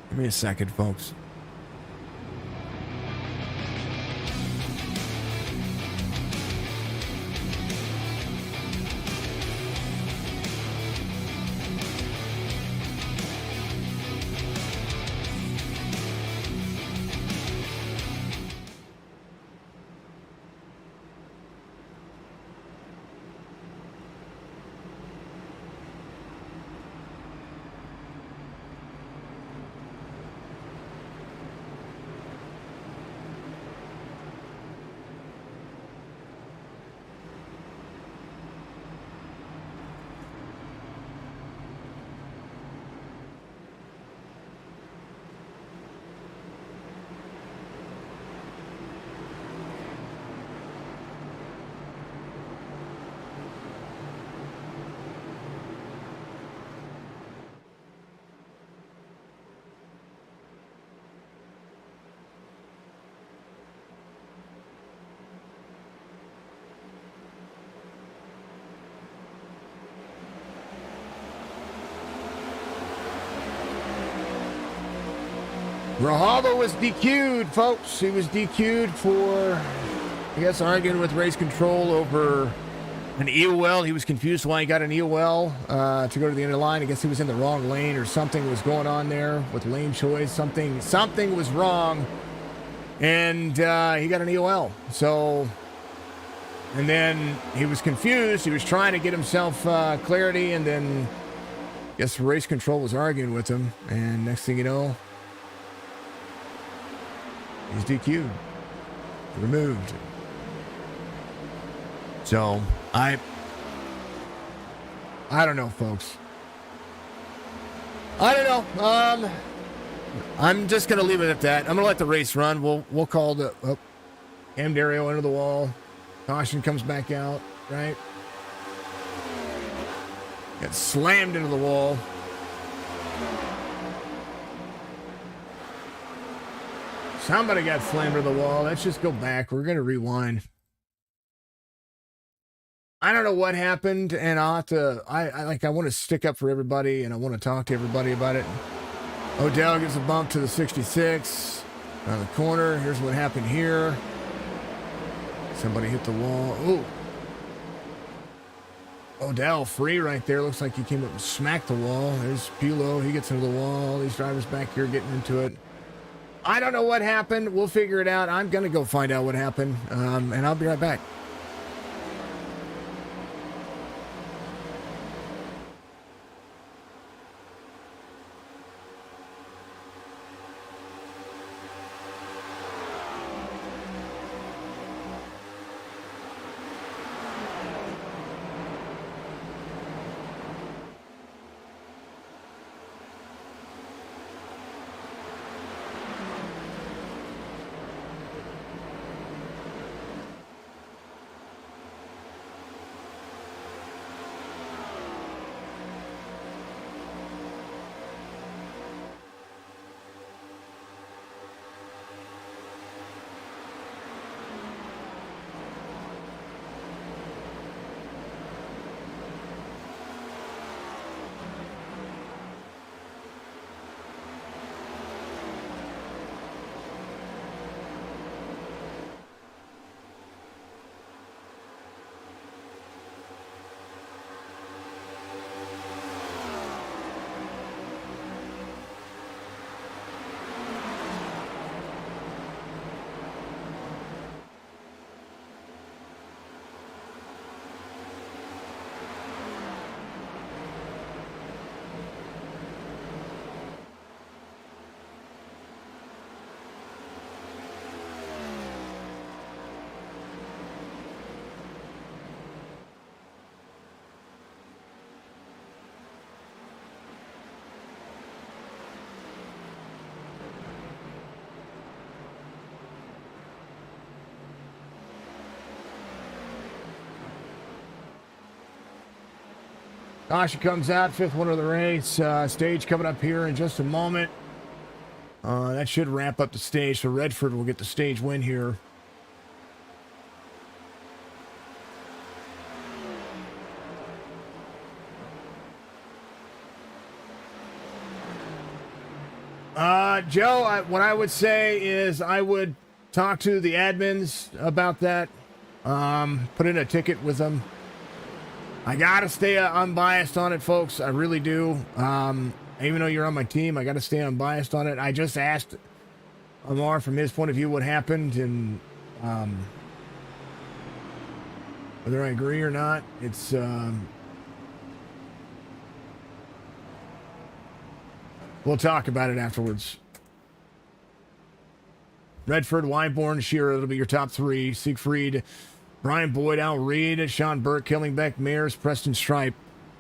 Give me a second, folks. Grijalva was DQ'd, folks. He was DQ'd for, I guess, arguing with race control over an EOL. He was confused why he got an EOL to go to the end of the line. I guess he was in the wrong lane or something was going on there with lane choice. Something was wrong, and he got an EOL. So And then he was confused. He was trying to get himself clarity, and then I guess race control was arguing with him. And next thing you know, he's DQ'd, removed. So I don't know, folks. I don't know. I'm just gonna leave it at that. I'm gonna let the race run. We'll call the Cam Dario into the wall. Caution comes back out, right? Got slammed into the wall. Somebody got slammed into the wall. Let's just go back. We're gonna rewind. I don't know what happened, and I'll have to. I want to stick up for everybody, and I want to talk to everybody about it. Odell gets a bump to the 66 around the corner. Here's what happened here. Somebody hit the wall. Ooh. Odell free right there. Looks like he came up and smacked the wall. There's Pulo. He gets into the wall. All these drivers back here getting into it. I don't know what happened. We'll figure it out. I'm going to go find out what happened, and I'll be right back. Caution comes out, fifth one of the race. Stage coming up here in just a moment. That should wrap up the stage, so Redford will get the stage win here. Joe, what I would say is I would talk to the admins about that. Put in a ticket with them. I gotta stay unbiased on it, folks. I really do. Even though you're on my team, I gotta stay unbiased on it. I just asked Amar from his point of view what happened, and whether I agree or not, it's we'll talk about it afterwards. Redford, Wyborn, Shearer, that'll be your top three. Siegfried, Brian Boyd, Al Reed, Sean Burke, Killingbeck, Mayers, Preston Stripe.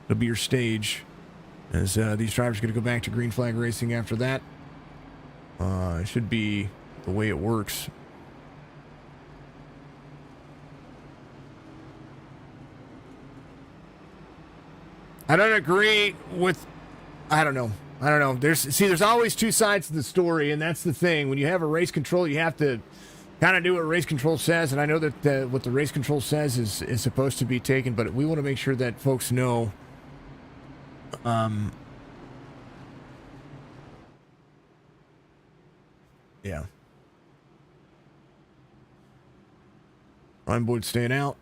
That'll be your stage. As these drivers are going to go back to green flag racing after that. It should be the way it works. I don't agree with... I don't know. There's always two sides to the story, and that's the thing. When you have a race control, you have to kind of do what race control says, and I know that what the race control says is supposed to be taken, but we want to make sure that folks know. Yeah. Ryan Boyd staying out.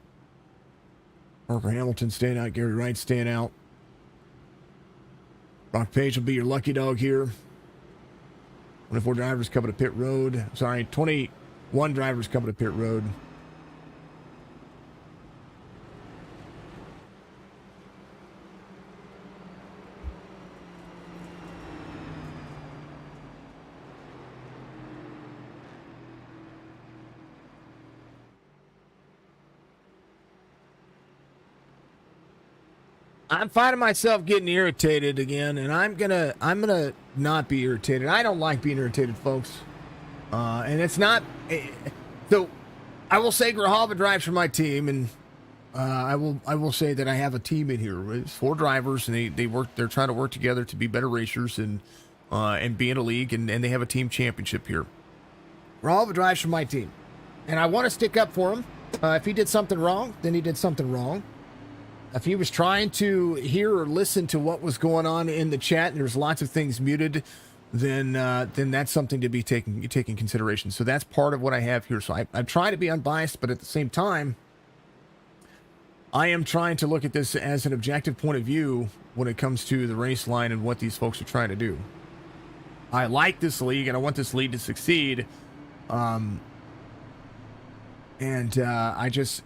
Parker Hamilton staying out. Gary Wright staying out. Brock Page will be your lucky dog here. 24 drivers coming to pit road. Sorry, 21 drivers coming to pit road. I'm finding myself getting irritated again, and I'm gonna not be irritated. I don't like being irritated, folks. And it's not. So, I will say Grijalva drives for my team, and I will say that I have a team in here. It's 4 drivers, and they work. They're trying to work together to be better racers and be in a league, and they have a team championship here. Grijalva drives for my team, and I want to stick up for him. If he did something wrong, then he did something wrong. If he was trying to hear or listen to what was going on in the chat, and there's lots of things muted, then that's something to be taken consideration. So that's part of what I have here. So I'm trying to be unbiased, but at the same time, I am trying to look at this as an objective point of view when it comes to the race line and what these folks are trying to do. I like this league, and I want this league to succeed. I just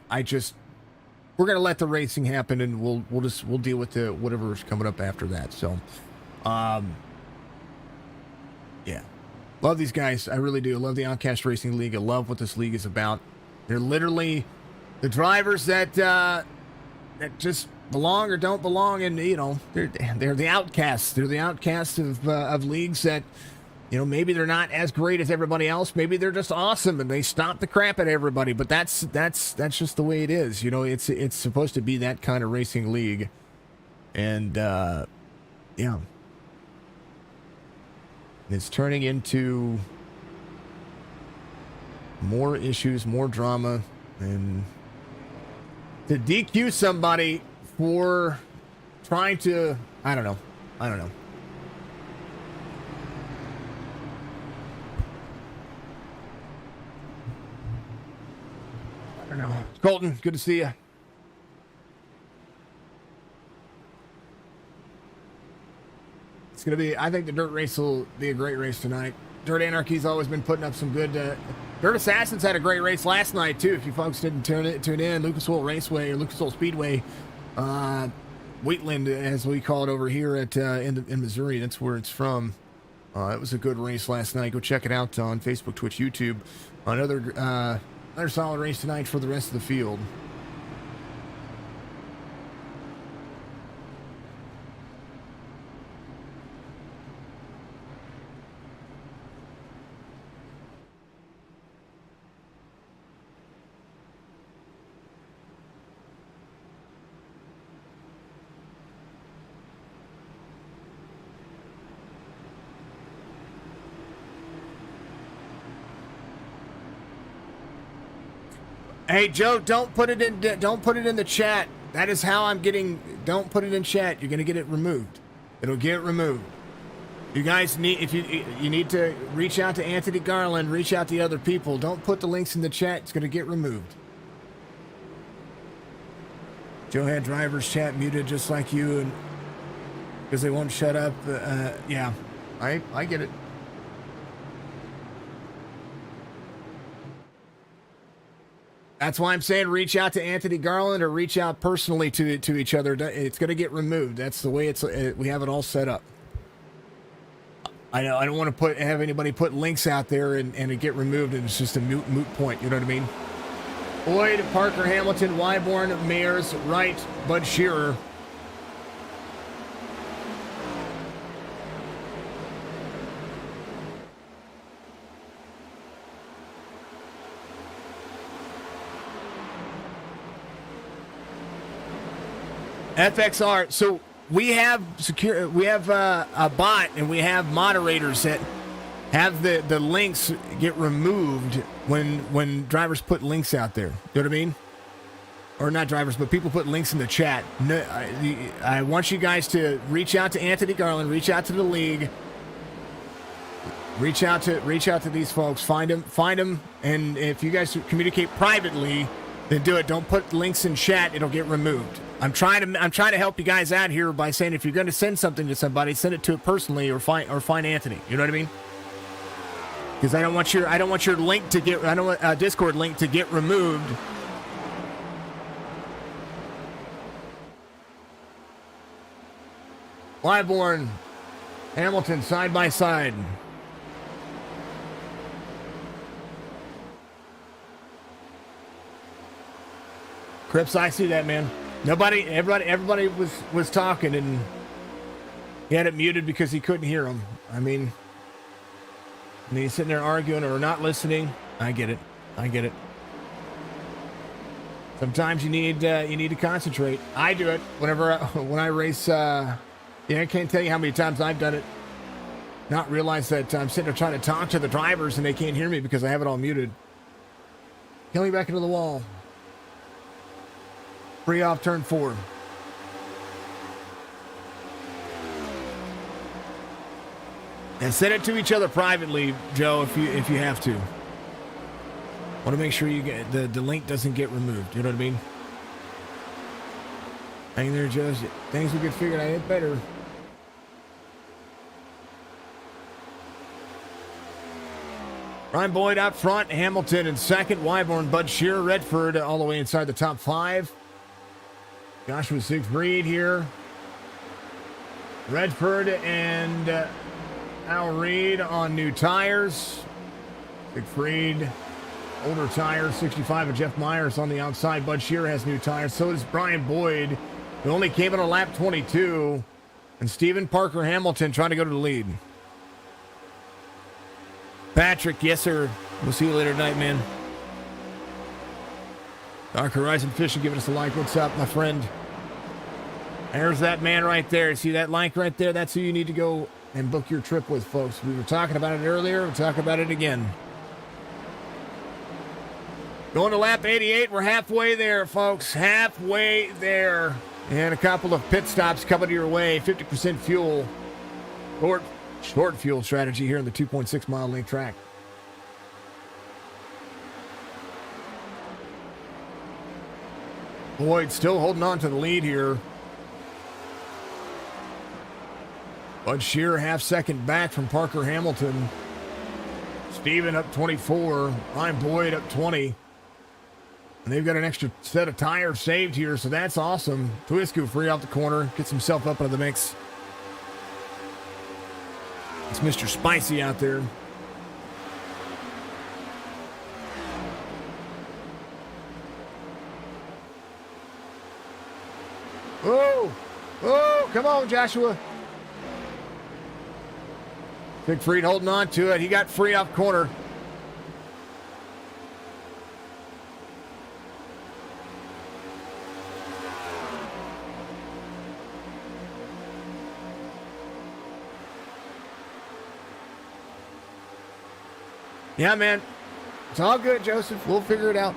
we're gonna let the racing happen, and we'll deal with whatever's coming up after that. So, yeah, love these guys. I really do. I love the Outcast Racing League. I love what this league is about. They're literally the drivers that just belong or don't belong, and they're the outcasts. They're the outcasts of leagues that. Maybe they're not as great as everybody else. Maybe they're just awesome and they stomp the crap at everybody. But that's just the way it is. It's supposed to be that kind of racing league. And yeah, it's turning into more issues, more drama, and to DQ somebody for trying to I don't know. Colton, good to see you. It's going to be, I think the dirt race will be a great race tonight. Dirt Anarchy's always been putting up some good, Dirt Assassins had a great race last night too. If you folks didn't tune in, Lucas Oil Raceway or Lucas Oil Speedway, Wheatland as we call it over here in Missouri, that's where it's from. It was a good race last night. Go check it out on Facebook, Twitch, YouTube. Another solid race tonight for the rest of the field. Hey Joe, don't put it in the chat. That is how I'm getting. Don't put it in chat. You're gonna get it removed. It'll get removed. You guys need you need to reach out to Anthony Garland. Reach out to other people. Don't put the links in the chat. It's gonna get removed. Joe had drivers chat muted just like you, and because they won't shut up. Yeah, I get it. That's why I'm saying reach out to Anthony Garland or reach out personally to each other. It's going to get removed. That's the way we have it all set up. I know I don't want to have anybody put links out there and it get removed and it's just a moot point. You know what I mean? Boyd, Parker, Hamilton, Wyborn, Mayers, Wright, Bud Shearer. FXR. So we have a bot and we have moderators that have the links get removed when drivers put links out there. You know what I mean? Or not drivers, but people put links in the chat. No, I want you guys to reach out to Anthony Garland, reach out to the league, reach out to these folks, find them, and if you guys communicate privately, then do it. Don't put links in chat; it'll get removed. I'm trying to help you guys out here by saying if you're going to send something to somebody, send it to it personally or find Anthony. You know what I mean? Because I don't want your link to get Discord link to get removed. Wyborn, Hamilton, side by side. Crips, I see that, man. Everybody was talking, and he had it muted because he couldn't hear them. I mean, and he's sitting there arguing or not listening. I get it. Sometimes you need to concentrate. I do it when I race. I can't tell you how many times I've done it. Not realize that I'm sitting there trying to talk to the drivers and they can't hear me because I have it all muted. Killing back into the wall. Free off turn 4. And send it to each other privately, Joe, if you have to. Want to make sure you get the link doesn't get removed. You know what I mean? Hang there, Joe. Things will get figured out better. Ryan Boyd up front, Hamilton in second, Wyborn, Bud Shearer, Redford all the way inside the top 5. Joshua Siegfried here. Redford and Al Reed on new tires. Siegfried, older tires, 65 of Jeff Myers on the outside. Bud Shearer has new tires. So does Brian Boyd, who only came in on lap 22. And Stephen Parker Hamilton trying to go to the lead. Patrick, yes, sir. We'll see you later tonight, man. Dark Horizon Fishing giving us a like. What's up, my friend? There's that man right there. See that like right there? That's who you need to go and book your trip with, folks. We were talking about it earlier. We'll talk about it again. Going to lap 88. We're halfway there, folks. Halfway there. And a couple of pit stops coming your way. 50% fuel. Short fuel strategy here in the 2.6 mile length track. Boyd still holding on to the lead here. Bud Shearer half second back from Parker Hamilton. Steven up 24. Ryan Boyd up 20. And they've got an extra set of tires saved here, so that's awesome. Twisku free off the corner. Gets himself up into the mix. It's Mr. Spicy out there. Oh, come on, Joshua. Siegfried holding on to it. He got free off corner. Yeah, man. It's all good, Joseph. We'll figure it out.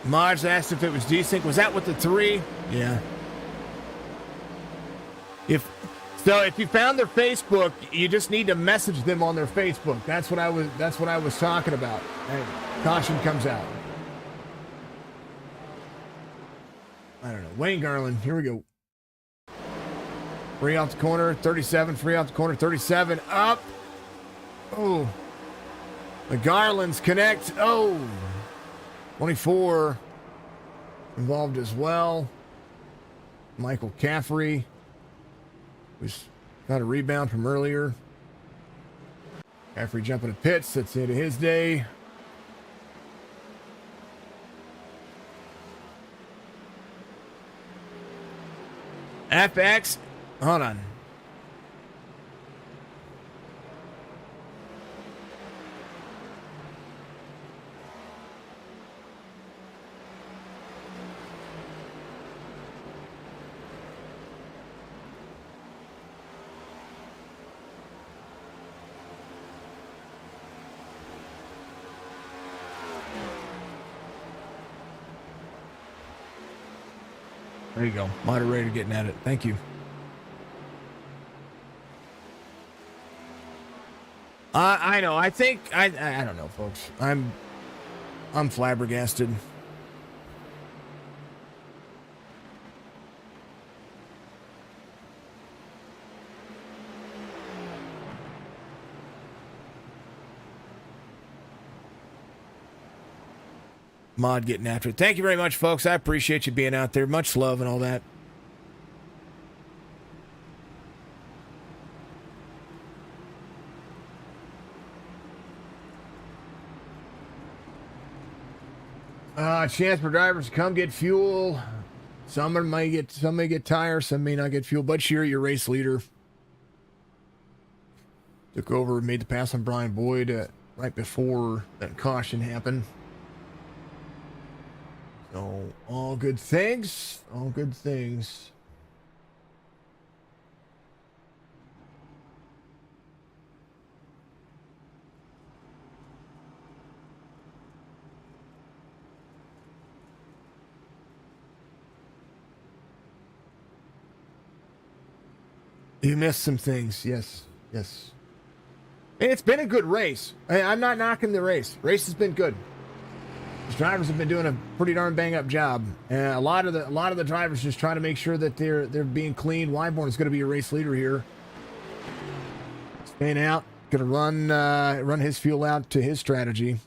Maj asked if it was desync. Was that with the 3? Yeah. If you found their Facebook, you just need to message them on their Facebook. That's what I was talking about. And caution comes out. I don't know. Wayne Garland, here we go. Free off the corner, 37, free off the corner, 37, up. Oh. The Garlands connect. Oh. 24 involved as well. Michael Caffrey, who's got a rebound from earlier. Caffrey jumping to pits. That's the end of his day. FX, hold on. There you go. Moderator getting at it. Thank you. I know. I think I don't know, folks. I'm flabbergasted. Mod getting after it. Thank you very much, folks. I appreciate you being out there. Much love and all that. Chance for drivers to come get fuel. Some may get tires, some may not get fuel. Bud Shear, your race leader, took over and made the pass on Brian Boyd right before that caution happened. So all good things. All good things. You missed some things. Yes. Yes. And it's been a good race. I'm not knocking the race. Race has been good. These drivers have been doing a pretty darn bang up job. A lot of the drivers just trying to make sure that they're being clean. Wyborn is going to be a race leader here. Staying out, going to run his fuel out to his strategy.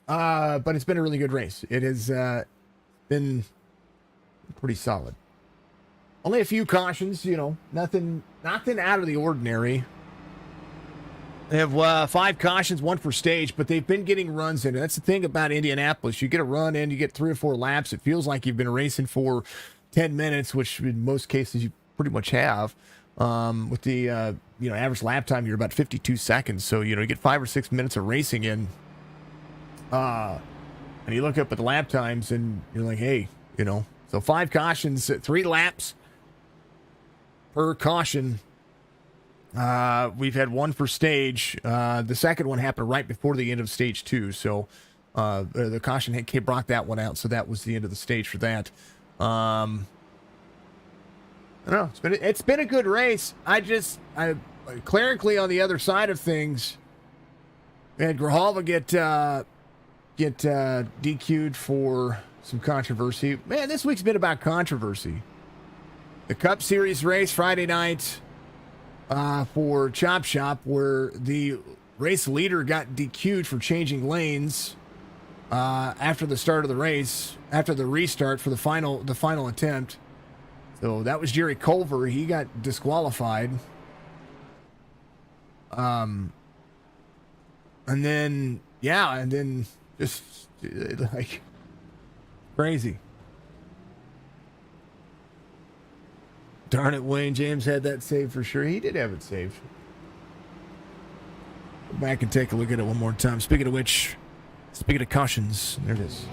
But it's been a really good race. It has been pretty solid. Only a few cautions, nothing out of the ordinary. They have 5 cautions, 1 for stage, but they've been getting runs in. And that's the thing about Indianapolis. You get a run in, you get 3 or 4 laps. It feels like you've been racing for 10 minutes, which in most cases you pretty much have. With the average lap time, you're about 52 seconds. So, you get 5 or 6 minutes of racing in. And you look up at the lap times and you're like, hey, so 5 cautions, 3 laps per caution. We've had 1 for stage. The second one happened right before the end of stage 2. So the caution brought that one out. So that was the end of the stage for that. I don't know. It's been a good race. Clerically on the other side of things, we had Grijalva get DQ'd for some controversy. Man, this week's been about controversy. The Cup Series race Friday night for Chop Shop, where the race leader got DQ'd for changing lanes after the start of the race, after the restart for the final attempt. So that was Jerry Culver. He got disqualified. And then just like crazy. Darn it, Wayne James had that saved for sure. He did have it saved. Go back and take a look at it one more time. Speaking of cautions, there it is.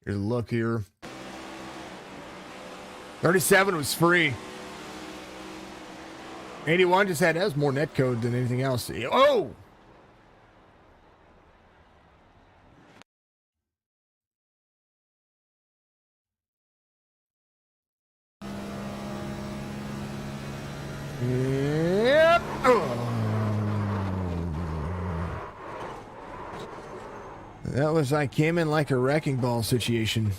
Here's a look here. 37 was free. 81 that was more net code than anything else. Oh! Yep. Oh. That was, I came in like a wrecking ball situation.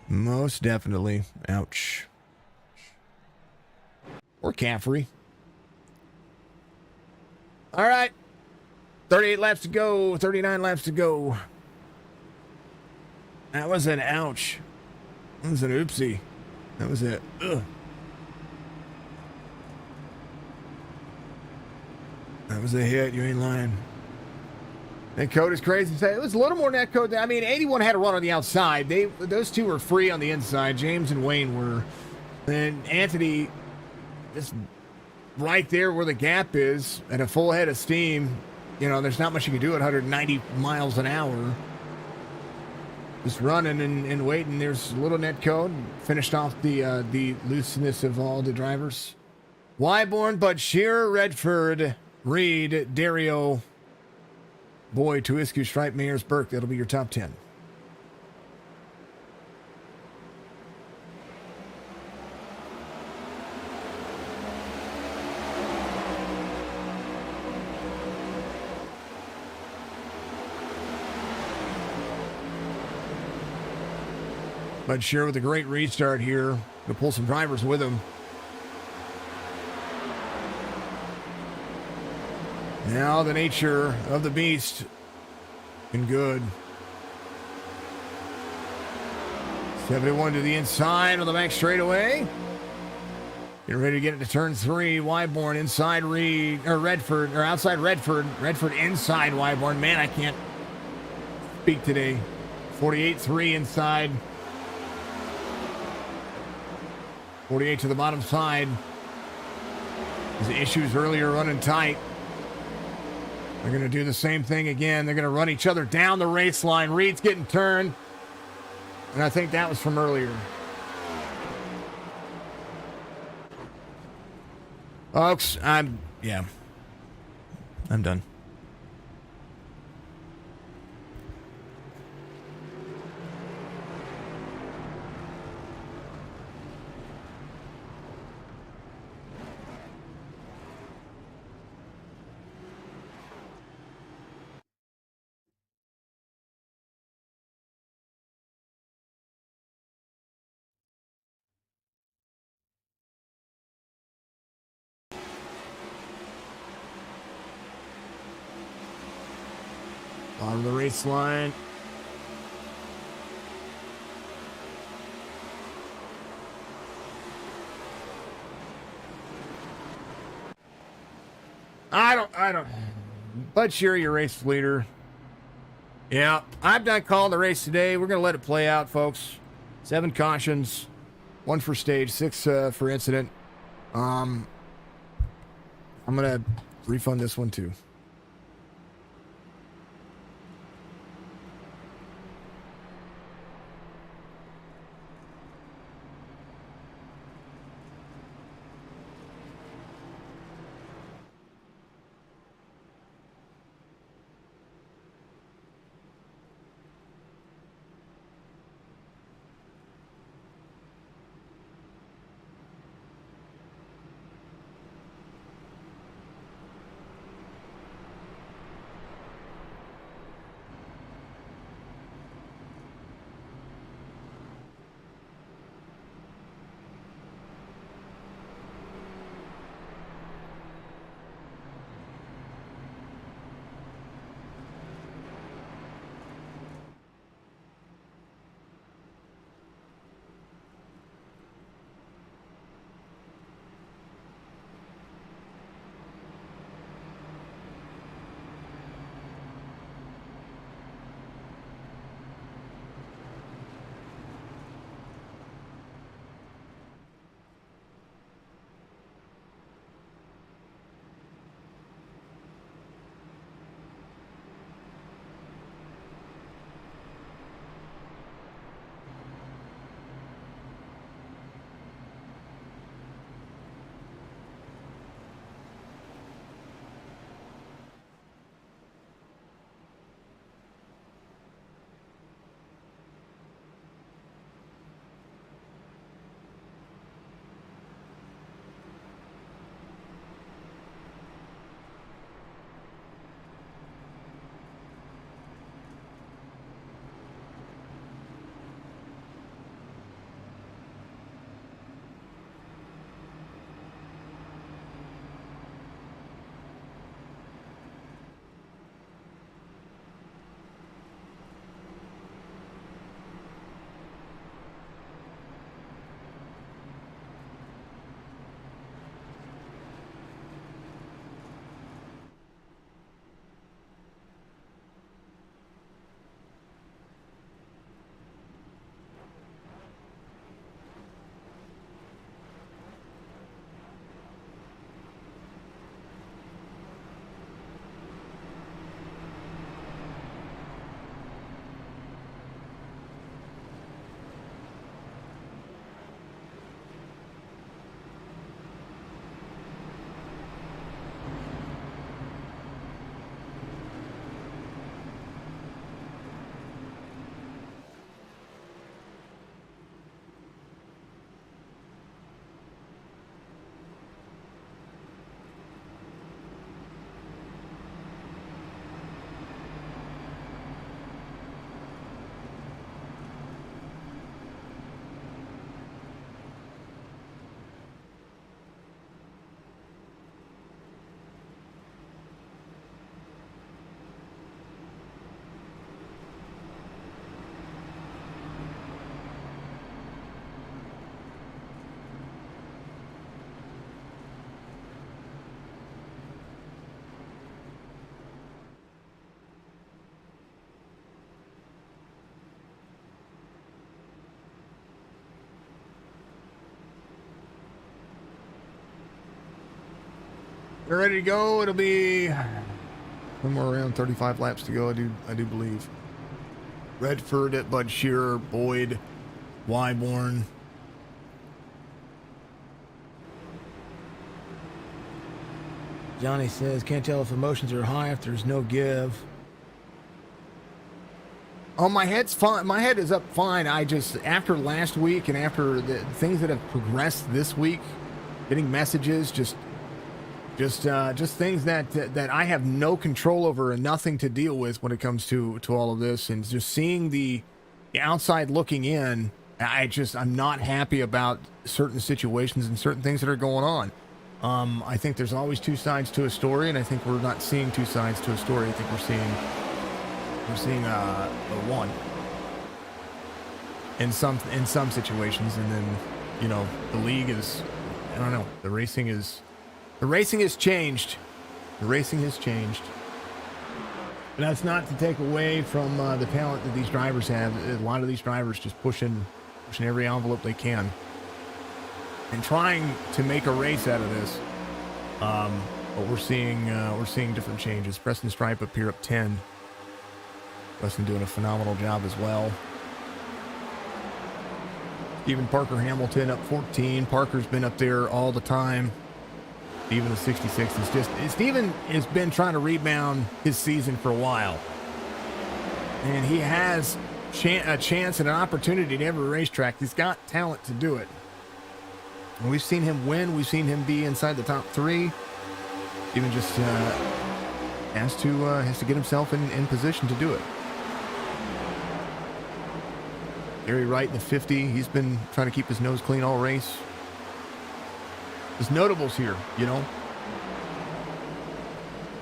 Most definitely. Ouch. Or Caffrey. All right. 38 laps to go. 39 laps to go. That was an ouch. That was an oopsie. That was it. Ugh. That was a hit. You ain't lying. Net code is crazy. It was a little more net code. 81 had a run on the outside. Those two were free on the inside. James and Wayne were. And Anthony, just right there where the gap is, at a full head of steam. There's not much you can do at 190 miles an hour. Just running and waiting. There's a little net code. Finished off the looseness of all the drivers. Wyborn, Bud Shearer, Redford, Reed, Dario, Boyd, Tuiscu, Stripe, Mayers, Burke. That'll be your top 10. Bud Shearer with a great restart here to pull some drivers with him. Now the nature of the beast and good. 71 to the inside of the back straightaway. Getting ready to get it to turn 3. Wyborn inside Redford, or outside Redford. Redford inside Wyborn. Man, I can't speak today. 48-3 inside. 48 to the bottom side. His issues earlier running tight. They're going to do the same thing again. They're going to run each other down the race line. Reed's getting turned. And I think that was from earlier. Folks, I'm done. Bottom of the race line. I don't. But you're your race leader. Yeah, I'm done calling the race today. We're going to let it play out, folks. 7 cautions, 1 for stage, 6 for incident. I'm going to refund this one too. We're ready to go. It'll be somewhere around 35 laps to go. I do believe. Redford at Bud Shearer, Boyd, Wyborn. Johnny says, can't tell if emotions are high if there's no give. Oh, my head's fine. My head is up fine. I just, after last week and after the things that have progressed this week, getting messages, just things that I have no control over and nothing to deal with when it comes to all of this, and just seeing the outside looking in, I'm not happy about certain situations and certain things that are going on. I think there's always two sides to a story, and I think we're not seeing two sides to a story. I think we're seeing one in some situations, and then the league is, I don't know, the racing has changed. The racing has changed. But that's not to take away from the talent that these drivers have. A lot of these drivers just pushing every envelope they can and trying to make a race out of this. But we're seeing different changes. Preston Stripe up here up 10. Preston doing a phenomenal job as well. Stephen Parker Hamilton up 14. Parker's been up there all the time. Steven the 66 is just, Steven has been trying to rebound his season for a while. And he has a chance and an opportunity to every racetrack. He's got talent to do it. And we've seen him win. We've seen him be inside the top 3. Steven just has to get himself in position to do it. Gary Wright in the 50. He's been trying to keep his nose clean all race. There's notables here,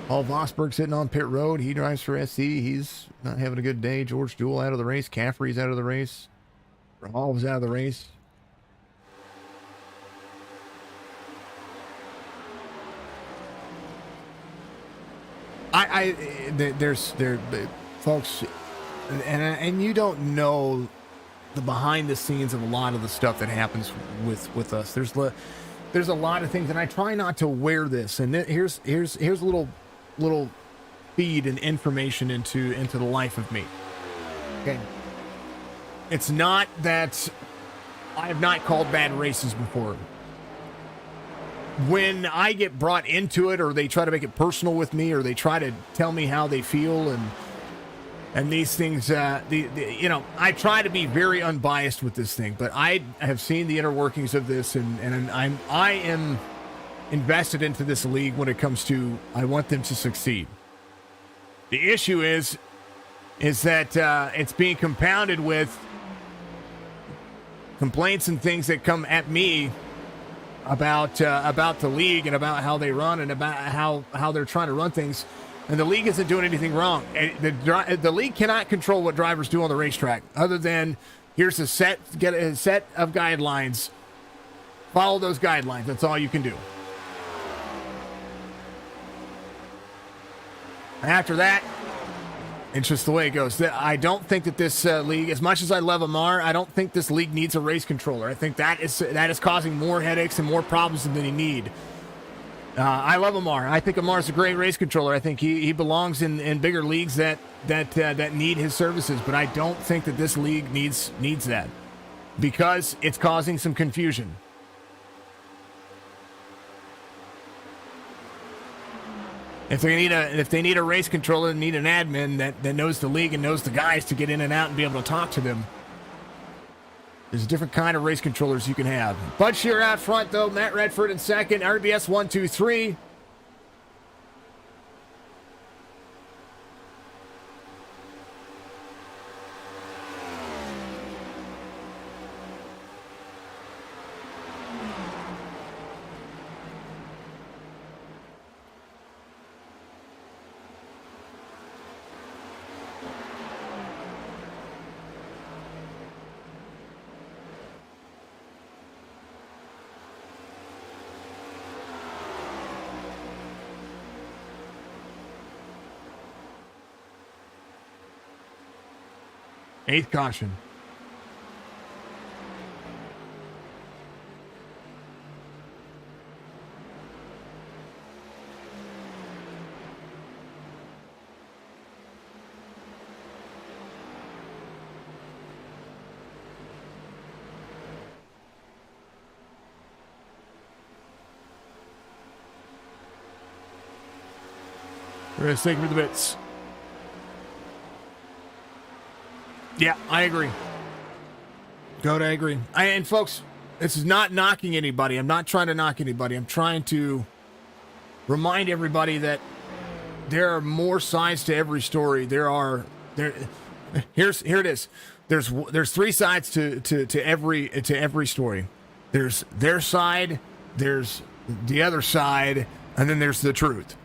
Paul Vosberg sitting on pit road. He drives for SC. He's not having a good day. George Jewell out of the race. Caffrey's out of the race. Rahal's out of the race. There's folks, and you don't know the behind the scenes of a lot of the stuff that happens with us. There's a lot of things, and I try not to wear this. And here's a little feed and information into the life of me. Okay, it's not that I have not called bad races before. When I get brought into it, or they try to make it personal with me, or they try to tell me how they feel, and these things, I try to be very unbiased with this thing, but I have seen the inner workings of this, and I am invested into this league when it comes to, I want them to succeed. The issue is that it's being compounded with complaints and things that come at me about the league and about how they run and about how they're trying to run things. And the league isn't doing anything wrong. The league cannot control what drivers do on the racetrack, other than here's get a set of guidelines. Follow those guidelines. That's all you can do. After that, it's just the way it goes. I don't think that this league, as much as I love Amar, I don't think this league needs a race controller. I think that is causing more headaches and more problems than they need. I love Amar. I think Amar's a great race controller. I think he belongs in bigger leagues that need his services. But I don't think that this league needs that, because it's causing some confusion. If they need a race controller, they need an admin that knows the league and knows the guys to get in and out and be able to talk to them. There's a different kind of race controllers you can have. Bud Shearer out front, though. Matt Redford in second. RBS 1, 2, 3. Eighth caution. Chris, thank you for the bits. Yeah, I agree. I agree. And folks, this is not knocking anybody. I'm not trying to knock anybody. I'm trying to remind everybody that there are more sides to every story. Here it is. There's three sides to every story. There's their side, there's the other side, and then there's the truth.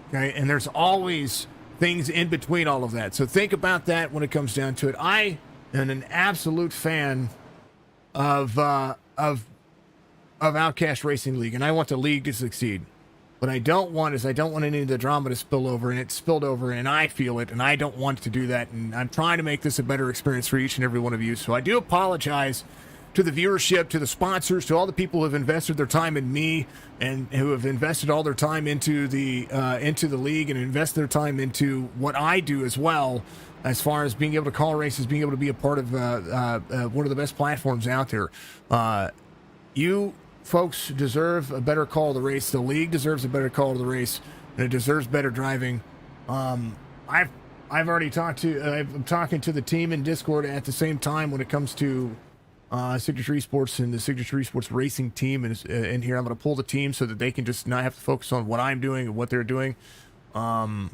Okay, and there's always things in between all of that. So think about that when it comes down to it. I am an absolute fan of Outcast Racing League, and I want the league to succeed. What I don't want any of the drama to spill over, and it's spilled over, and I feel it, and I don't want to do that, and I'm trying to make this a better experience for each and every one of you. So I do apologize to the viewership, to the sponsors, to all the people who have invested their time in me, and who have invested all their time into the league, and invest their time into what I do as well, as far as being able to call races, being able to be a part of one of the best platforms out there. You folks deserve a better call of the race. The league deserves a better call of the race, and it deserves better driving. I've already I'm talking to the team in Discord at the same time when it comes to Signature Esports and the Signature Esports racing team. And in here, I'm going to pull the team so that they can just not have to focus on what I'm doing and what they're doing. That'll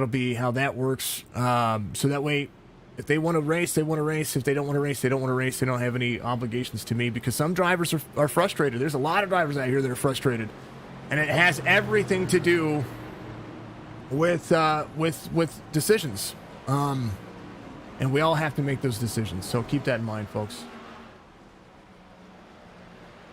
be how that works. So that way, if they want to race, they want to race. If they don't want to race, they don't want to race. They don't have any obligations to me, because some drivers are frustrated. There's a lot of drivers out here that are frustrated, and it has everything to do with decisions. And we all have to make those decisions. So keep that in mind, folks.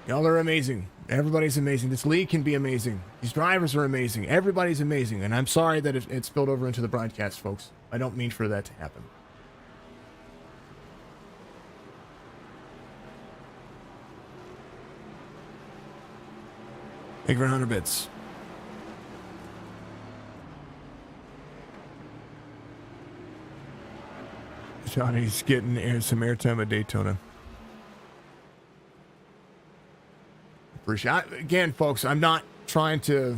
Y'all are amazing. Everybody's amazing. This league can be amazing. These drivers are amazing. Everybody's amazing. And I'm sorry that it spilled over into the broadcast, folks. I don't mean for that to happen. Thank you for 100 bits. Johnny's getting some airtime at Daytona. Appreciate it. Again, folks, I'm not trying to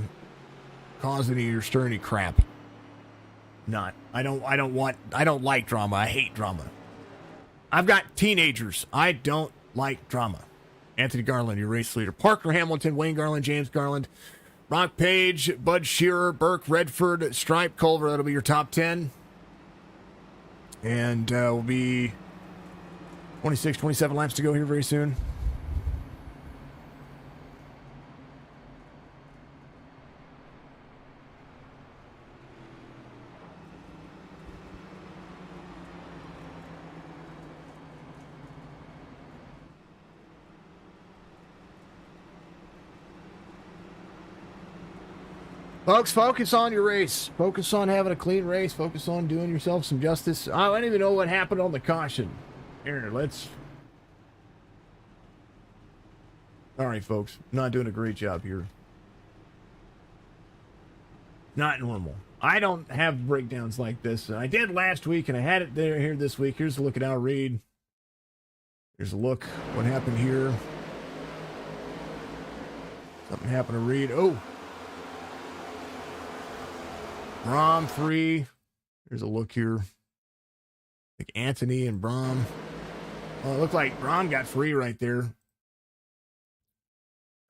cause any or stir any crap. Not. I don't like drama. I hate drama. I've got teenagers. I don't like drama. Anthony Garland, your race leader. Parker Hamilton, Wayne Garland, James Garland, Brock Page, Bud Shearer, Burke Redford, Stripe Culver. That'll be your top 10. And we'll be 26, 27 laps to go here very soon. Folks, focus on your race. Focus on having a clean race. Focus on doing yourself some justice. I don't even know what happened on the caution. Here, let's... All right, folks. Not doing a great job here. Not normal. I don't have breakdowns like this. I did last week, and I had it there here this week. Here's a look at Al Reed. Here's a look what happened here. Something happened to Reed. Oh! Brom 3. Here's a look here. Like Anthony and Brom. Oh, it looked like Brom got free right there.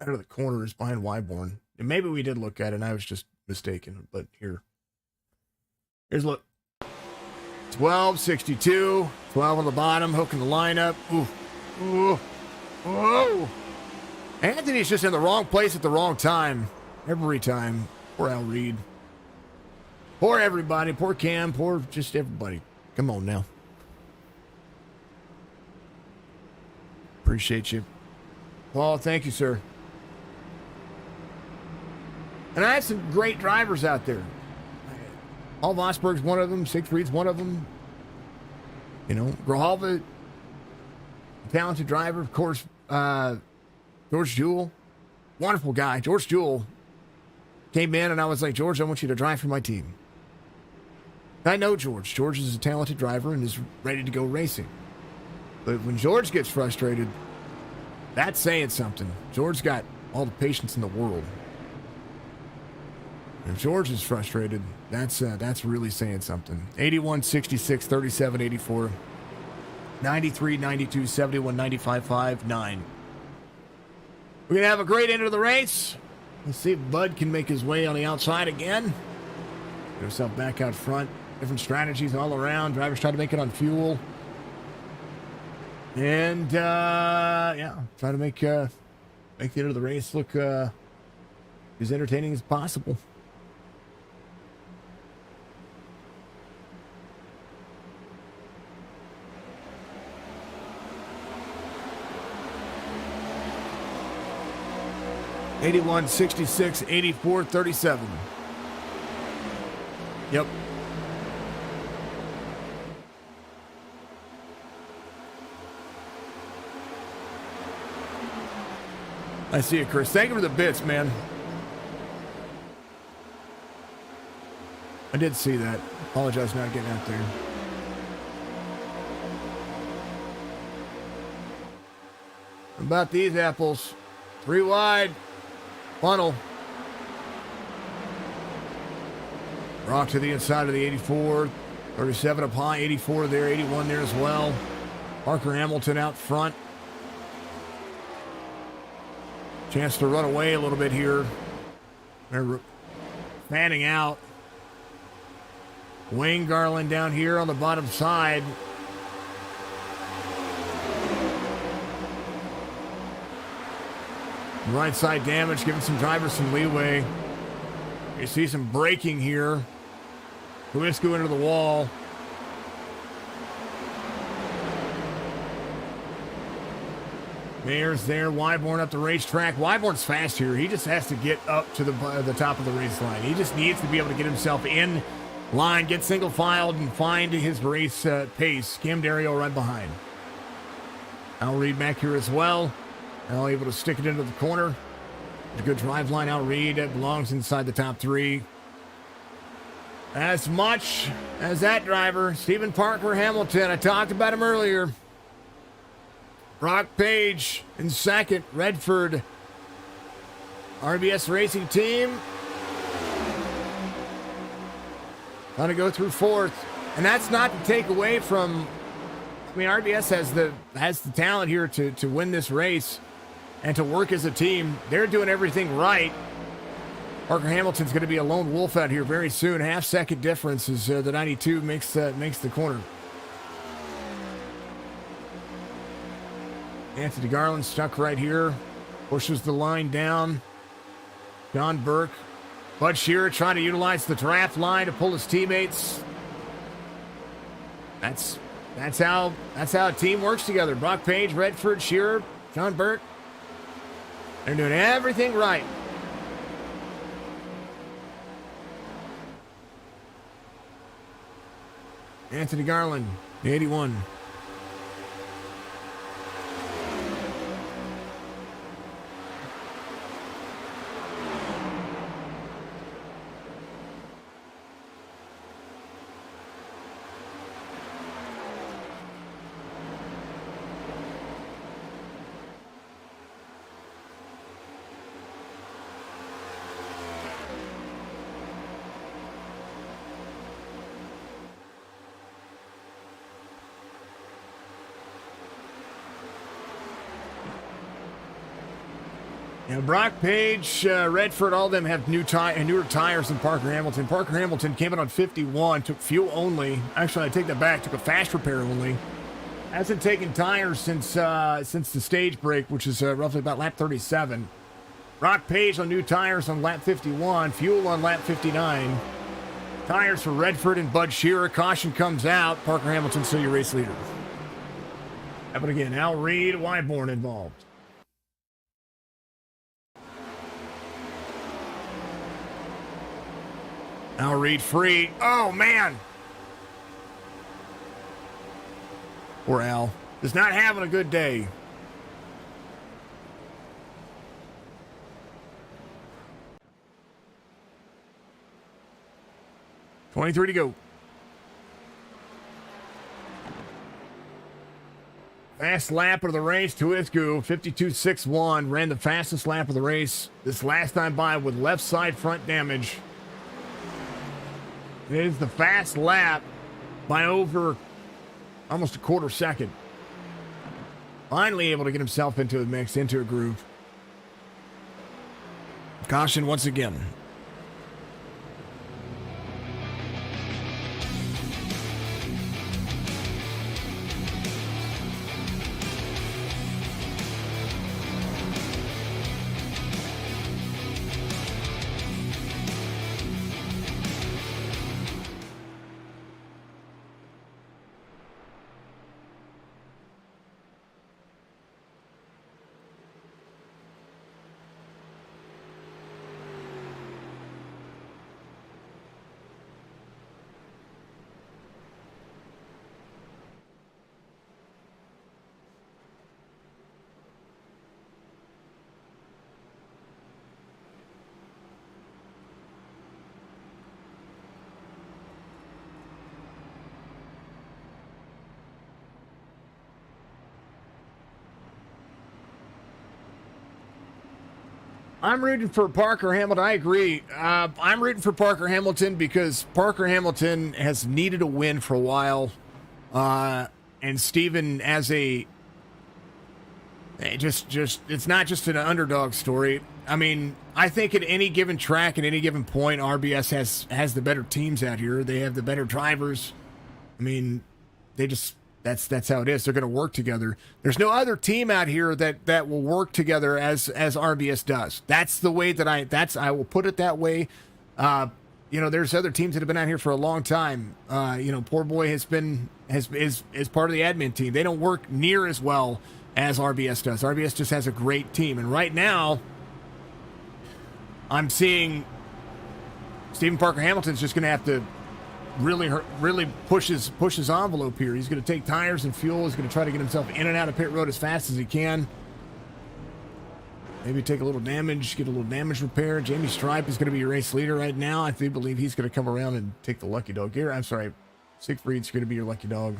Out of the corner is behind Wyborn. And maybe we did look at it and I was just mistaken. But here's a look. 12.62. 12 on the bottom. Hooking the lineup. Ooh. Ooh. Whoa. Anthony's just in the wrong place at the wrong time. Every time. Poor Al Reed. Poor everybody. Poor Cam. Poor just everybody. Come on now. Appreciate you. Paul, thank you, sir. And I had some great drivers out there. Paul Vosberg's one of them. Siegfried's one of them. You know, Grijalva, talented driver. Of course, George Jewell, wonderful guy. George Jewell came in and I was like, George, I want you to drive for my team. I know George. George is a talented driver and is ready to go racing. But when George gets frustrated, that's saying something. George got all the patience in the world. If George is frustrated, that's really saying something. 81, 66, 37, 84, 93, 92, 71, 95, 5, 9. We're going to have a great end of the race. Let's see if Bud can make his way on the outside again. Get himself back out front. Different strategies all around. Drivers try to make it on fuel. And, yeah, try to make the end of the race look as entertaining as possible. '81, 66, 84, 37. Yep. I see it, Chris. Thank you for the bits, man. I did see that. Apologize for not getting out there. About these apples. 3 wide. Funnel. Rock to the inside of the 84. 37 up high. 84 there. 81 there as well. Parker Hamilton out front. Chance to run away a little bit here. They're fanning out. Wayne Garland down here on the bottom side. Right side damage, giving some drivers some leeway. You see some braking here. Huisku into the wall. Mayer's there. Wyborn up the racetrack. Wyborn's fast here. He just has to get up to the top of the race line. He just needs to be able to get himself in line, get single filed, and find his race pace. Cam Dario right behind. Al Reed back here as well. Al able to stick it into the corner. A good drive line. Al Reed belongs inside the top 3. As much as that driver, Stephen Parker Hamilton. I talked about him earlier. Brock Page in second. Redford. RBS Racing Team. Trying to go through 4th. And that's not to take away from... I mean, RBS has the talent here to win this race and to work as a team. They're doing everything right. Parker Hamilton's going to be a lone wolf out here very soon. Half-second difference as the 92 makes the corner. Anthony Garland stuck right here. Pushes the line down. John Burke. Bud Shearer trying to utilize the draft line to pull his teammates. That's how a team works together. Brock Page, Redford, Shearer, John Burke. They're doing everything right. Anthony Garland, the 81. Now, Brock Page, Redford, all of them have newer tires than Parker Hamilton. Parker Hamilton came in on 51, took fuel only. Actually, I take that back, took a fast repair only. Hasn't taken tires since the stage break, which is roughly about lap 37. Brock Page on new tires on lap 51, fuel on lap 59. Tires for Redford and Bud Shearer. Caution comes out. Parker Hamilton still your race leader. But again, Al Reed, Wyborn involved. Al Reed free. Oh, man. Poor Al. Is not having a good day. .23 to go. Fast lap of the race, Tuisku, 52.61, ran the fastest lap of the race this last time by with left side front damage. It is the fast lap by over almost a quarter second. Finally able to get himself into a mix, into a groove. Caution once again. I'm rooting for Parker Hamilton. I agree. I'm rooting for Parker Hamilton because Parker Hamilton has needed a win for a while. And Steven, as it's not just an underdog story. I mean, I think at any given track, at any given point, RBS has the better teams out here. They have the better drivers. I mean, that's how it is. They're going to work together. There's no other team out here that will work together as RBS does. That's the way that I will put it that way. There's other teams that have been out here for a long time. Poor boy is part of the admin team. They don't work near as well as RBS does. RBS just has a great team. And right now, I'm seeing Stephen Parker Hamilton's just going to have to really push his envelope here. He's going to take tires and fuel. He's going to try to get himself in and out of pit road as fast as he can. Maybe take a little damage, get a little damage repair. Jamie Stripe is going to be your race leader right now. I do believe he's going to come around and take the lucky dog here. I'm sorry, Siegfried's going to be your lucky dog.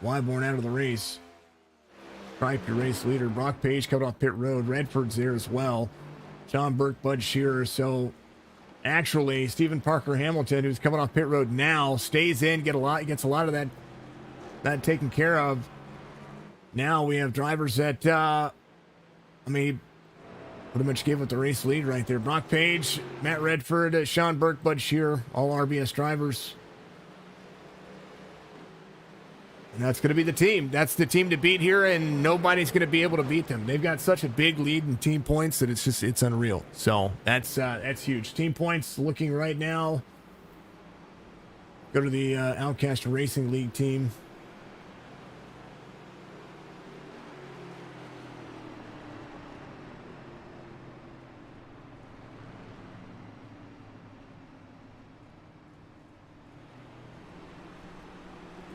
Wyborn out of the race. Stripe, your race leader. Brock Page coming off pit road. Redford's there as well. John Burke, Bud Shearer. So actually, Stephen Parker Hamilton, who's coming off pit road now, stays in, gets a lot of that taken care of. Now we have drivers that, pretty much gave up the race lead right there. Brock Page, Matt Redford, Sean Burke, Bud Shearer, all RBS drivers. And that's going to be the team. That's the team to beat here, and nobody's going to be able to beat them. They've got such a big lead in team points that it's unreal. So that's huge. Team points looking right now. Go to the Outcast Racing League team.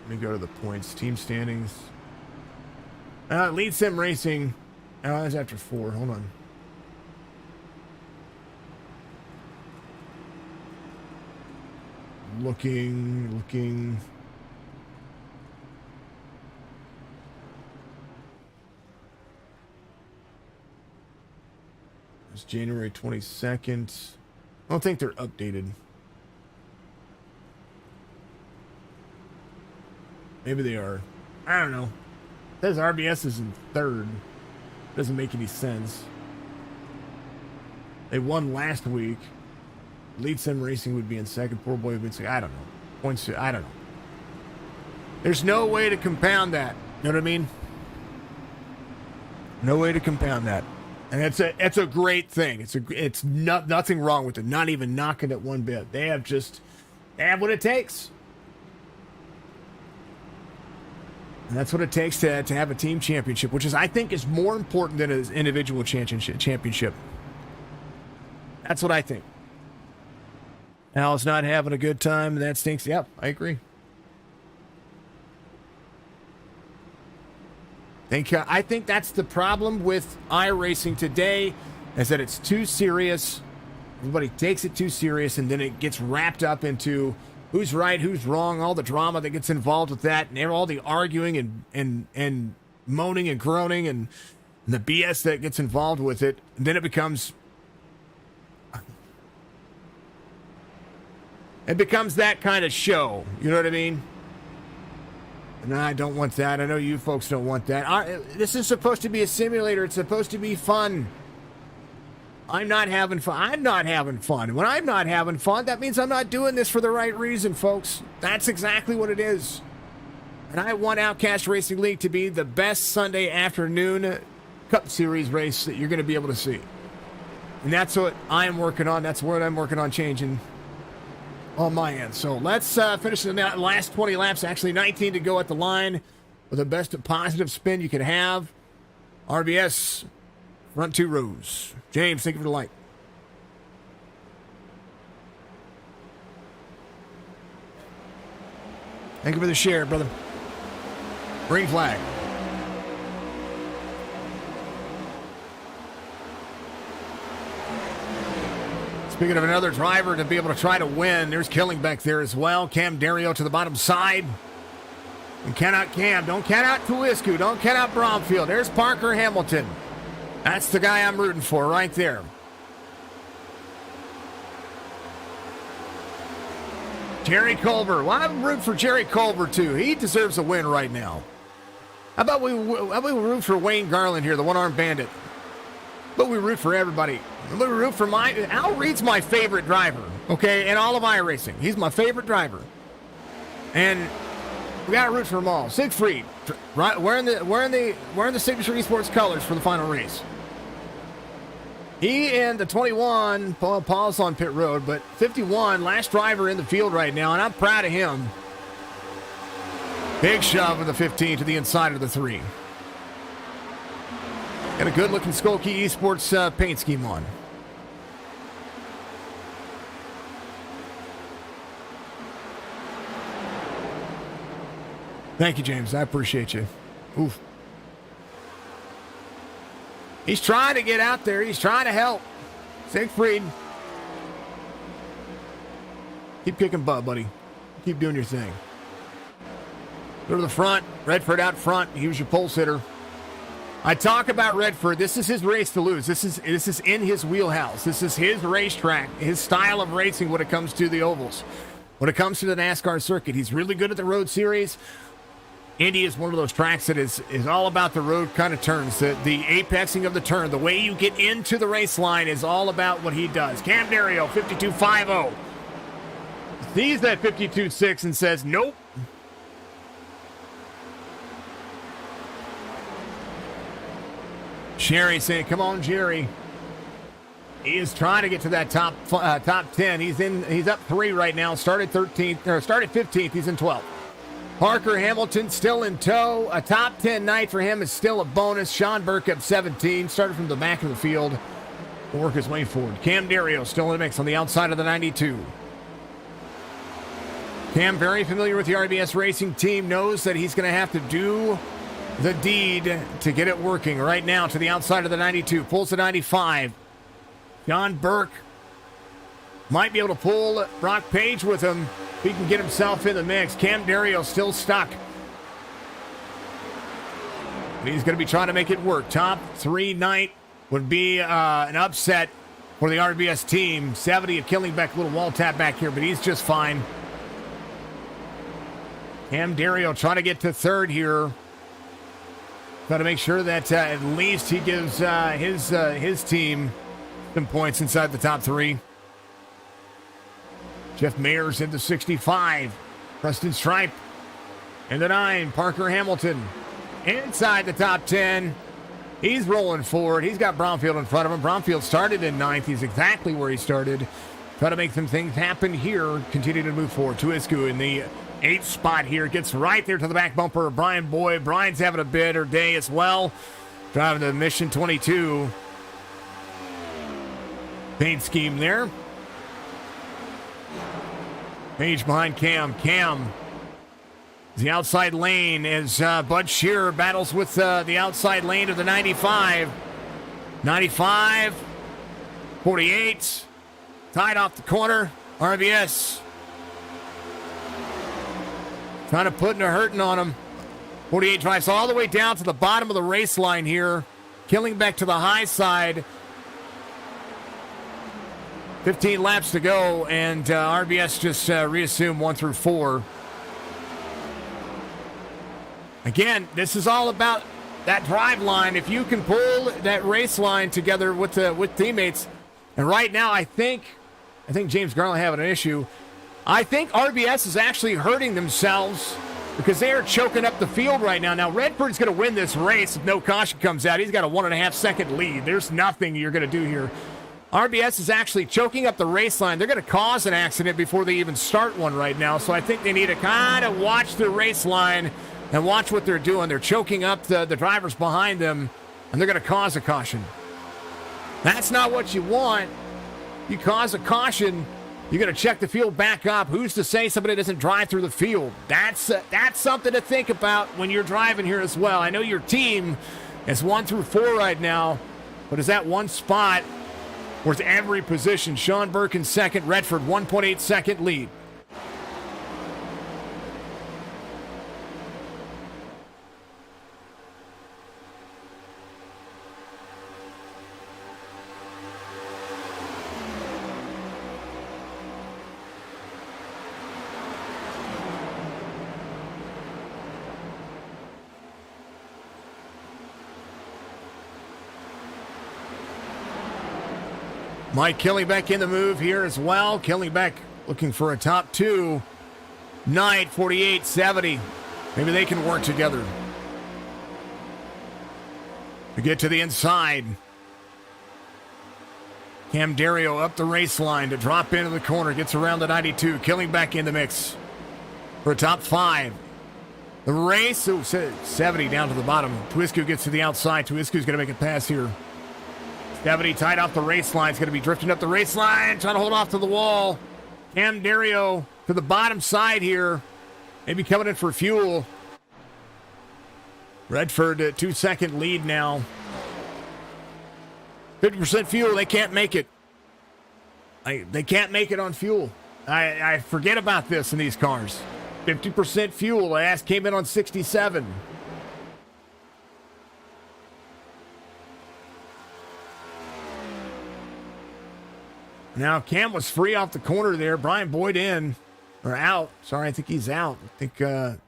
Let me go to the points. Team standings. Lead Sim Racing. Oh, that's after 4. Hold on. Looking. It's January 22nd. I don't think they're updated. Maybe they are. I don't know. It says RBS is in 3rd. Doesn't make any sense. They won last week. Lead Sim Racing would be in 2nd. Poor boy would be in 2nd. I don't know. Points. I don't know. There's no way to compound that. You know what I mean? No way to compound that. And it's a great thing. It's nothing wrong with it. Not even knocking it one bit. They have what it takes. And that's what it takes to have a team championship, which I think is more important than an individual championship. That's what I think. Al's not having a good time. That stinks. Yep, I agree. I think that's the problem with iRacing today, is that it's too serious. Everybody takes it too serious, and then it gets wrapped up into who's right, who's wrong, all the drama that gets involved with that, and all the arguing and moaning and groaning and the BS that gets involved with it. And then it becomes It becomes that kind of show. You know what I mean? And I don't want that. I know you folks don't want that. This is supposed to be a simulator. It's supposed to be fun. I'm not having fun. I'm not having fun. When I'm not having fun, that means I'm not doing this for the right reason, folks. That's exactly what it is. And I want Outcast Racing League to be the best Sunday afternoon Cup Series race that you're going to be able to see. And that's what I'm working on. That's what I'm working on changing on my end. So let's finish the last 20 laps. Actually, 19 to go at the line with the best positive spin you can have. RBS, front 2 rows. James, thank you for the light. Thank you for the share, brother. Green flag. Speaking of another driver to be able to try to win, there's Killing back there as well. Cam Dario to the bottom side. And count out Cam. Don't count out Tuisku. Don't count out Bromfield. There's Parker Hamilton. That's the guy I'm rooting for right there. Jerry Culver. Well, I'm rooting for Jerry Culver, too. He deserves a win right now. How about we root for Wayne Garland here, the one-armed bandit? But we root for everybody. We root for Al Reed's my favorite driver, okay, in all of iRacing. He's my favorite driver. And we got to root for them all. Siegfried, right, wearing the Signature Esports colors for the final race. He and the 21, Paul's on pit road, but 51, last driver in the field right now, and I'm proud of him. Big shove of the 15 to the inside of the 3. Got a good-looking SKOLLKEY Esports paint scheme on. Thank you, James. I appreciate you. Oof. He's trying to get out there. He's trying to help. Siegfried. Keep kicking butt, buddy. Keep doing your thing. Go to the front. Redford out front. He was your pole sitter. I talk about Redford. This is his race to lose. This is in his wheelhouse. This is his racetrack, his style of racing when it comes to the ovals. When it comes to the NASCAR circuit, he's really good at the road series. Indy is one of those tracks that is all about the road kind of turns, the apexing of the turn. The way you get into the race line is all about what he does. Cam Dario, 52.50. Sees that 52.6 and says, nope. Sherry saying, come on, Jerry. He is trying to get to that top 10. He's up 3 right now. Started 13th, or started 15th. He's in 12th. Parker Hamilton still in tow. A top 10 night for him is still a bonus. Sean Burke up 17. Started from the back of the field. Will work his way forward. Cam Dario still in the mix on the outside of the 92. Cam, very familiar with the RBS Racing team, knows that he's going to have to do the deed to get it working right now to the outside of the 92. Pulls the 95. John Burke might be able to pull Brock Page with him. He can get himself in the mix. Cam Dario still stuck. He's going to be trying to make it work. Top 3 night would be an upset for the RBS team. 70 of Killingbeck, a little wall tap back here, but he's just fine. Cam Dario trying to get to 3rd here. Got to make sure that at least he gives his team some points inside the top 3. Jeff Mayers into 65. Preston Stripe in the 9. Parker Hamilton inside the top 10. He's rolling forward. He's got Bromfield in front of him. Bromfield started in 9th. He's exactly where he started. Try to make some things happen here. Continue to move forward. Tuisku in the 8th spot here. Gets right there to the back bumper of Brian Boyd. Brian's having a better day as well. Driving the Mission 22. Paint scheme there. Page behind Cam. Cam is the outside lane as Bud Shearer battles with the outside lane of the 95. 95. 48. Tied off the corner. RBS trying to put a hurting on him. 48 drives all the way down to the bottom of the race line here. Killingbeck to the high side. 15 laps to go, and RBS just reassumed 1 through 4. Again, this is all about that drive line. If you can pull that race line together with teammates, and right now I think James Garland having an issue. I think RBS is actually hurting themselves because they are choking up the field right now. Now, Redford's going to win this race if no caution comes out. He's got a 1.5 second lead. There's nothing you're going to do here. RBS is actually choking up the race line. They're going to cause an accident before they even start one right now. So I think they need to kind of watch the race line and watch what they're doing. They're choking up the drivers behind them, and they're going to cause a caution. That's not what you want. You cause a caution, you're going to check the field back up. Who's to say somebody doesn't drive through the field? That's something to think about when you're driving here as well. I know your team is 1 through 4 right now, but is that one spot worth every position? Sean Burke in second, Redford 1.8 second lead. Mike Killingbeck in the move here as well. Killingbeck looking for a top 2. Knight 48-70. Maybe they can work together. We get to the inside. Cam Dario up the race line to drop into the corner. Gets around the 92. Killingbeck in the mix for a top 5. The race, 70 down to the bottom. Twisku gets to the outside. Twisku's going to make a pass here. 70 tied off the race line. It's going to be drifting up the race line, trying to hold off to the wall. Cam Dario to the bottom side here. Maybe coming in for fuel. Redford at 2-second lead now. 50% fuel, they can't make it. They can't make it on fuel. I forget about this in these cars. 50% fuel. Last came in on 67. Now, Cam was free off the corner there. Brian Boyd in, or out. Sorry, I think he's out. I think might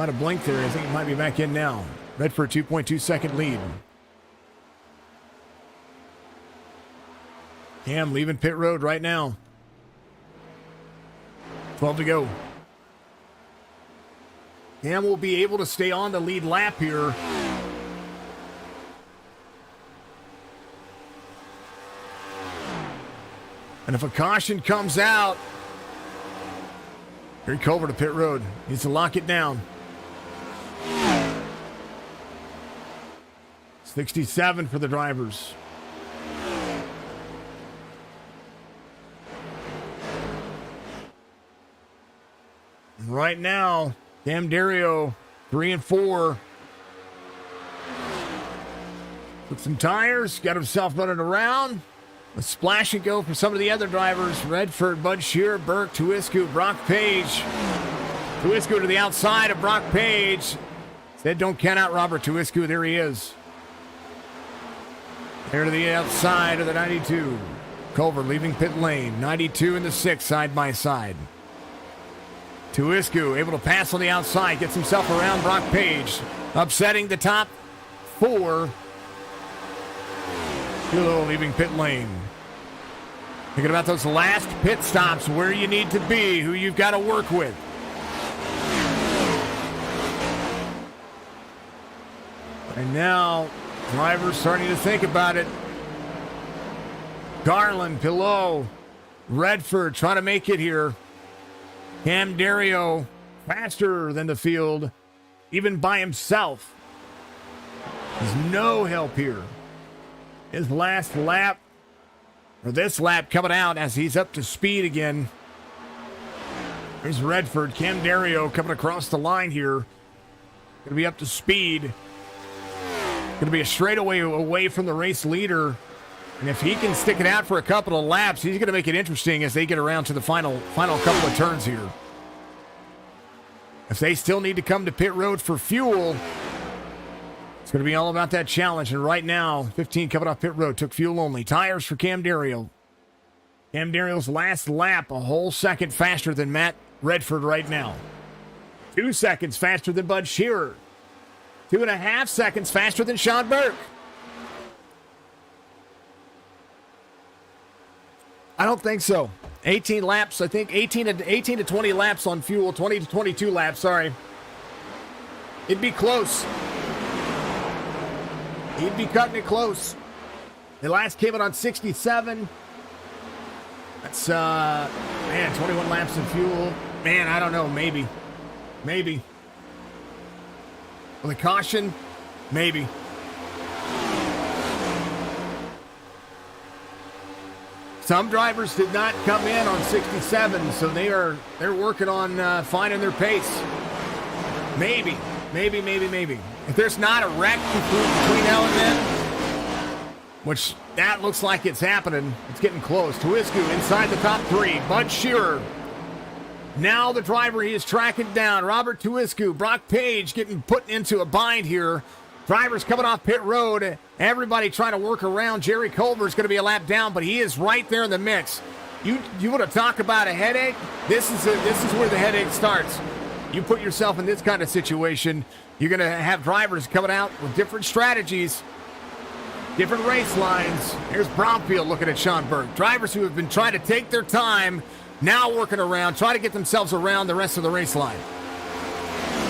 have blinked there. I think he might be back in now. Redford 2.2 second lead. Cam leaving pit road right now. 12 to go. Cam will be able to stay on the lead lap here. And if a caution comes out, here he Culver to pit road. Needs to lock it down. 67 for the drivers. Right now, Cam Dario, 3 and 4. Put some tires, got himself running around. A splash and go for some of the other drivers. Redford, Bud Shearer, Burke, Twisku, Brock Page. Twisku to the outside of Brock Page. Said don't count out Robert Twisku. There he is. There to the outside of the 92. Culver leaving pit lane. 92 and the 6 side by side. Twisku able to pass on the outside. Gets himself around Brock Page. Upsetting the top 4. Hilo leaving pit lane. Thinking about those last pit stops, where you need to be, who you've got to work with. And now, drivers starting to think about it. Garland, Pillow, Redford trying to make it here. Cam Dario faster than the field, even by himself. There's no help here. His last lap, or this lap coming out as he's up to speed again. There's Redford. Cam Dario coming across the line here. Going to be up to speed. Going to be a straightaway away from the race leader. And if he can stick it out for a couple of laps, he's going to make it interesting as they get around to the final couple of turns here. If they still need to come to pit road for fuel, it's going to be all about that challenge. And right now, 15 coming off pit road, took fuel only. Tires for Cam Dario. Cam Darrell's last lap, a whole second faster than Matt Redford right now. 2 seconds faster than Bud Shearer. 2.5 seconds faster than Sean Burke. I don't think so. 18 laps, I think 18 to 20 laps on fuel, 20 to 22 laps, sorry. It'd be close. He'd be cutting it close. The last came in on 67. That's, 21 laps of fuel. Man, I don't know, maybe. Maybe. With a caution, maybe. Some drivers did not come in on 67, so they're working on finding their pace. Maybe. If there's not a wreck between now and then, which that looks like it's happening, it's getting close. Tuisku inside the top 3. Bud Shearer. Now the driver he is tracking down. Robert Tuisku. Brock Page getting put into a bind here. Drivers coming off pit road. Everybody trying to work around. Jerry Culver's going to be a lap down, but he is right there in the mix. You want to talk about a headache? This is where the headache starts. You put yourself in this kind of situation, you're going to have drivers coming out with different strategies, different race lines. Here's Bromfield looking at Sean Burke. Drivers who have been trying to take their time, now working around, try to get themselves around the rest of the race line.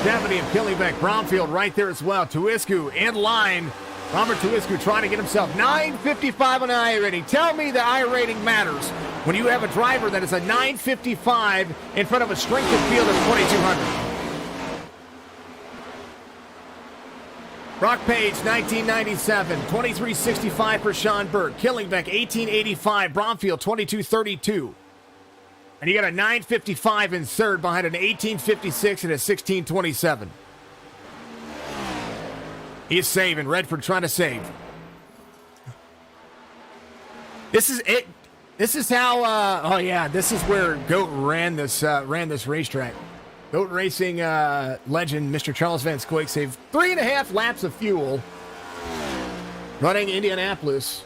Deputy and Killingbeck, Bromfield right there as well. Tuisku in line. Robert Tuisku trying to get himself 9:55 on the I rating. Tell me the I rating matters when you have a driver that is a 9:55 in front of a strength of field of 2,200. Brock Page, 1997, 23.65 for Sean Burke. Killingbeck, 18.85. Bromfield, 22.32. And you got a 9:55 in third behind an 18:56 and a 16:27. He's saving. Redford trying to save. This is it. This is how. This is where Goat ran this racetrack. Goat racing legend Mr. Charles Van Scoik saved 3.5 laps of fuel running Indianapolis.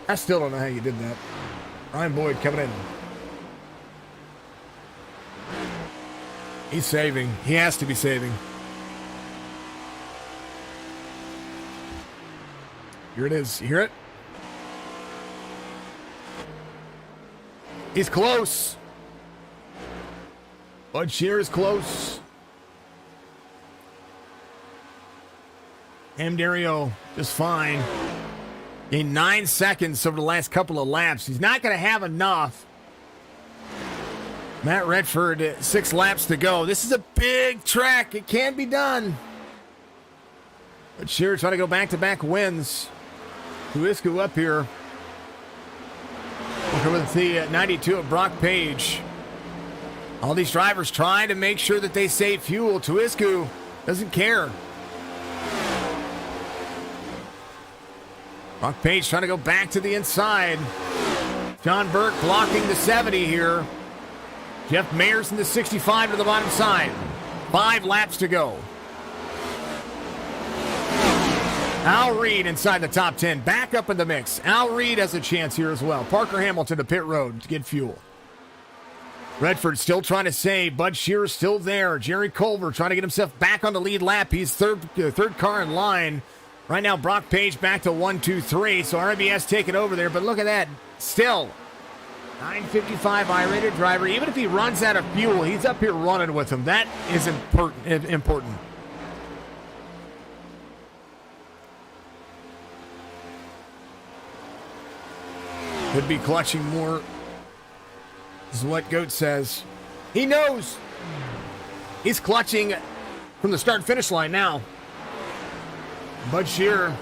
I still don't know how you did that. Ryan Boyd coming in. He's saving. He has to be saving. Here it is. You hear it? He's close. Bud Shearer is close. Cam Dario just fine. In 9 seconds over the last couple of laps. He's not going to have enough. Matt Redford, 6 laps to go. This is a big track. It can be done. But Shearer trying to go back-to-back wins. Tuisku up here. Looking with the 92 of Brock Page. All these drivers trying to make sure that they save fuel. Tuisku doesn't care. Brock Page trying to go back to the inside. John Burke blocking the 70 here. Jeff Mayers in the 65 to the bottom side. 5 laps to go. Al Reed inside the top 10. Back up in the mix. Al Reed has a chance here as well. Parker Hamilton to pit road to get fuel. Redford still trying to save. Bud Shearer still there. Jerry Culver trying to get himself back on the lead lap. He's third car in line. Right now, Brock Page back to 1, 2, 3. So RBS taking over there. But look at that. Still, 9:55 I-rated driver. Even if he runs out of fuel, he's up here running with him. That is important. Could be clutching more. This is what Goat says. He knows. He's clutching from the start-finish line now. Bud Shearer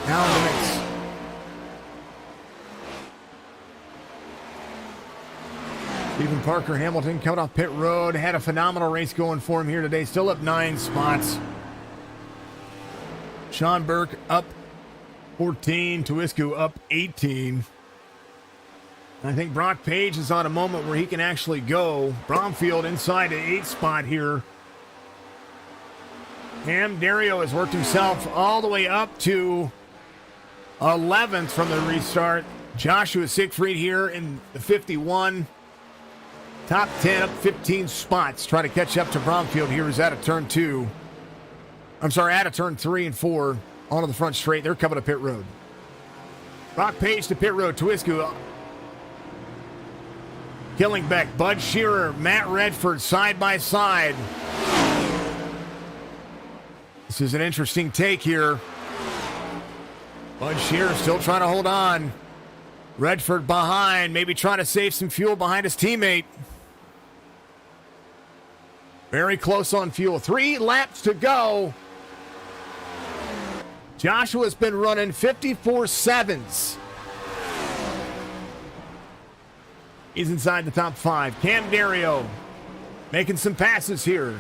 now in the mix. Stephen Parker Hamilton coming off pit road. Had a phenomenal race going for him here today. Still up 9 spots. Sean Burke up 14. Tuisku up 18. I think Brock Page is on a moment where he can actually go. Bromfield inside the 8th spot here. Cam Dario has worked himself all the way up to 11th from the restart. Joshua Siegfried here in the 51. Top 10 up 15 spots. Trying to catch up to Bromfield here is out of turn 2. I'm sorry, out of turn 3 and 4. Onto the front straight. They're coming to pit road. Rock Page to pit road. Twisku. Killingbeck, Bud Shearer, Matt Redford side by side. This is an interesting take here. Bud Shearer still trying to hold on. Redford behind, maybe trying to save some fuel behind his teammate. Very close on fuel. 3 laps to go. Joshua's been running 54.7s. He's inside the top 5. Cam Dario making some passes here.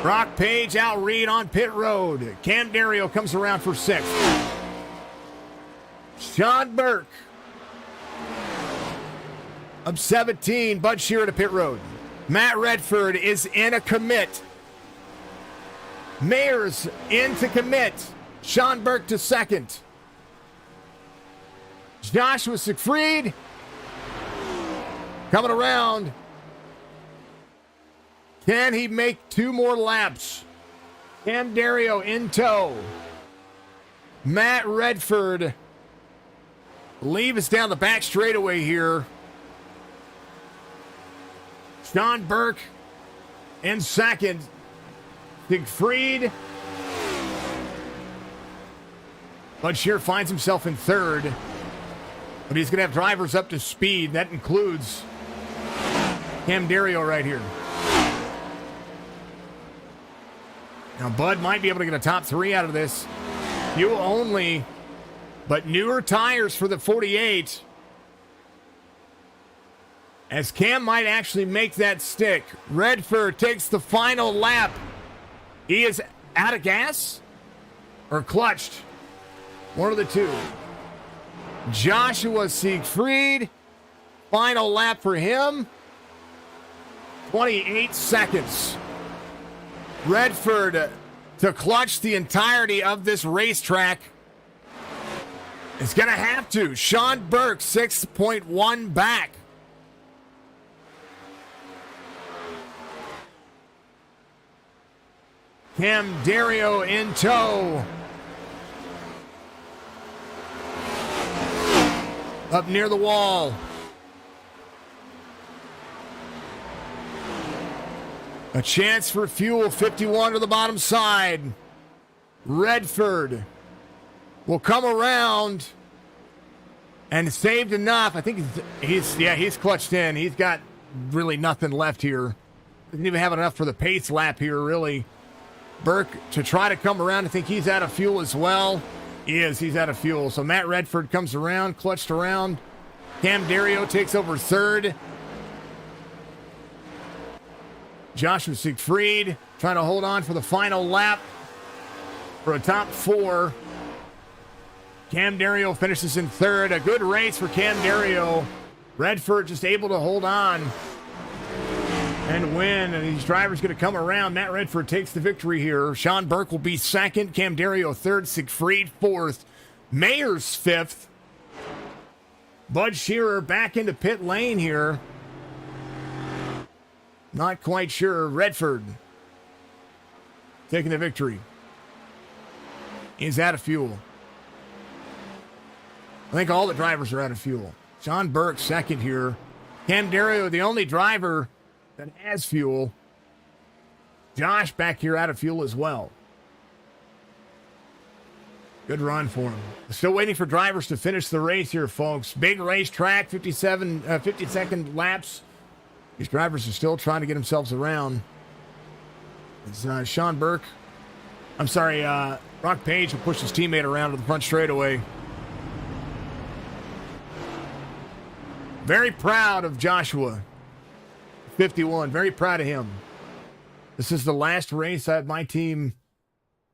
Brock Page out Reed on pit road. Cam Dario comes around for 6th. Sean Burke up 17. Bud Shearer to pit road. Matt Redford is in a commit. Mayers in to commit. Sean Burke to 2nd. Joshua Siegfried coming around. Can he make 2 more laps? Cam Dario in tow. Matt Redford leave us down the back straightaway here. Sean Burke in 2nd. Siegfried. Bud Shearer finds himself in 3rd. But he's going to have drivers up to speed. That includes Cam Dario right here. Now, Bud might be able to get a top 3 out of this. Fuel only, but newer tires for the 48. As Cam might actually make that stick. Redford takes the final lap. He is out of gas or clutched. One of the two. Joshua Siegfried. Final lap for him. 28 seconds. Redford to clutch the entirety of this racetrack. It's going to have to. Sean Burke, 6.1 back. Cam Dario in tow. Up near the wall. A chance for fuel, 51 to the bottom side. Redford will come around and saved enough. I think he's clutched in. He's got really nothing left here. Doesn't even have enough for the pace lap here, really. Burke to try to come around. I think he's out of fuel as well. He's out of fuel. So Matt Redford comes around, clutched around. Cam Dario takes over 3rd. Joshua Siegfried trying to hold on for the final lap for a top 4. Cam Dario finishes in 3rd. A good race for Cam Dario. Redford just able to hold on and win. And these drivers going to come around. Matt Redford takes the victory here. Sean Burke will be 2nd. Cam Dario 3rd. Siegfried 4th. Mayers 5th. Bud Shearer back into pit lane here. Not quite sure. Redford taking the victory. He's out of fuel. I think all the drivers are out of fuel. Sean Burke 2nd here. Cam Dario, the only driver that has fuel. Josh back here out of fuel as well. Good run for him. Still waiting for drivers to finish the race here, folks. Big racetrack, 50-second laps. These drivers are still trying to get themselves around. It's Sean Burke. I'm sorry, Brock Page will push his teammate around to the front straightaway. Very proud of Joshua. 51. Very proud of him. This is the last race that my team,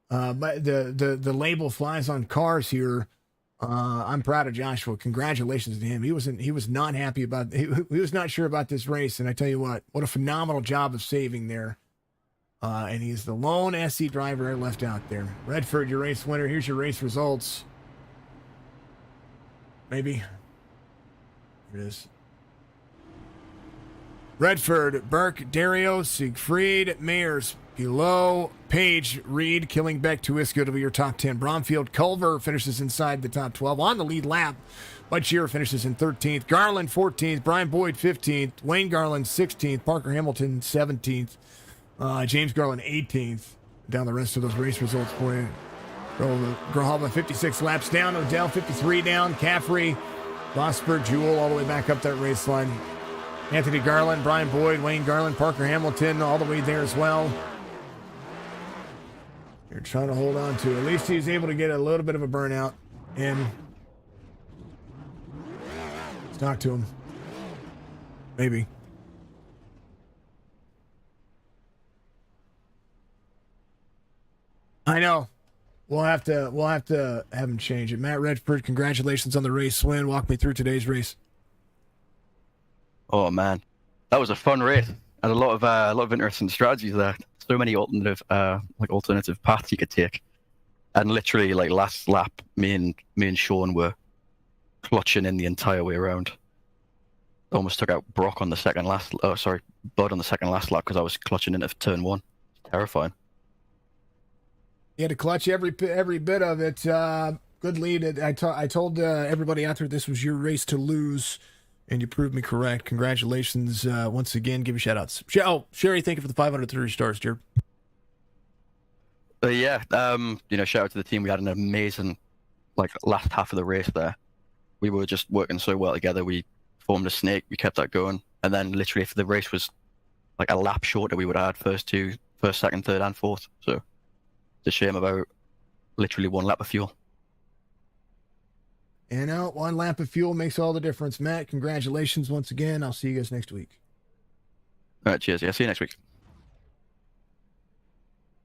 the label flies on cars here. I'm proud of Joshua. Congratulations to him. He was not happy about, he was not sure about this race. And I tell you what a phenomenal job of saving there. And he's the lone SC driver left out there. Redford, your race winner. Here's your race results. maybe. Here it is. Redford, Burke, Dario, Siegfried, Mayers, Pilot, Page, Reed, Killingbeck, Tuisko to be your top 10. Bromfield, Culver finishes inside the top 12 on the lead lap. Bud Shearer finishes in 13th. Garland 14th. Brian Boyd 15th. Wayne Garland 16th. Parker Hamilton 17th. James Garland 18th. Down the rest of those race results for you. Grohova 56 laps down. Odell 53 down. Caffrey, Vosberg, Jewell all the way back up that race line. Anthony Garland, Brian Boyd, Wayne Garland, Parker Hamilton all the way there as well. You're trying to hold on to. At least he's able to get a little bit of a burnout in. Let's talk to him. Maybe. I know. We'll have to have him change it. Matt Redford, congratulations on the race win. Walk me through today's race. Oh man, that was a fun race. Had a lot of interesting strategies there. So many alternative paths you could take. And literally, like last lap, me and Sean were clutching in the entire way around. Almost took out Brock on the second last. Bud on the second last lap because I was clutching into turn one. Terrifying. You had to clutch every bit of it. Good lead. I told everybody out there this was your race to lose, and you proved me correct. Congratulations once again. Give you shout outs. Sherry, thank you for the 530 stars, dear. Shout out to the team. We had an amazing last half of the race there. We were just working so well together. We formed a snake. We kept that going, and then literally, if the race was like a lap shorter, we would have had first, second, third, and fourth. So. It's a shame about literally one lap of fuel. And one lap of fuel makes all the difference. Matt, congratulations once again. I'll see you guys next week. All right, cheers. Yeah, see you next week.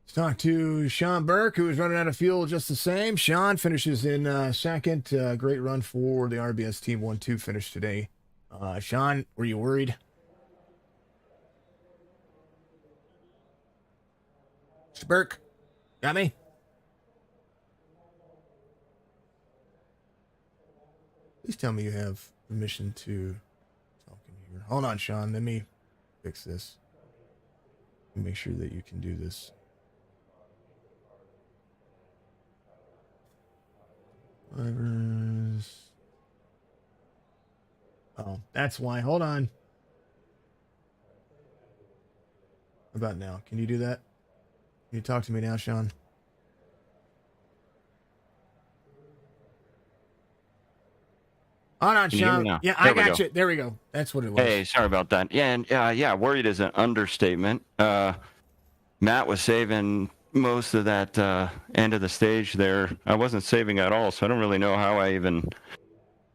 Let's talk to Sean Burke, who is running out of fuel just the same. Sean finishes in second. Great run for the RBS Team 1-2 finish today. Sean, were you worried? Mr. Burke? Got me? Please tell me you have permission to talk in here. Hold on, Sean. Let me fix this. Let me make sure that you can do this. Drivers. Oh, that's why. Hold on. How about now? Can you do that? Can you talk to me now, Sean? Hold on, Sean. Yeah, I got you. There we go. That's what it was. Hey, sorry about that. Yeah, and worried is an understatement. Matt was saving most of that end of the stage there. I wasn't saving at all, so I don't really know how I even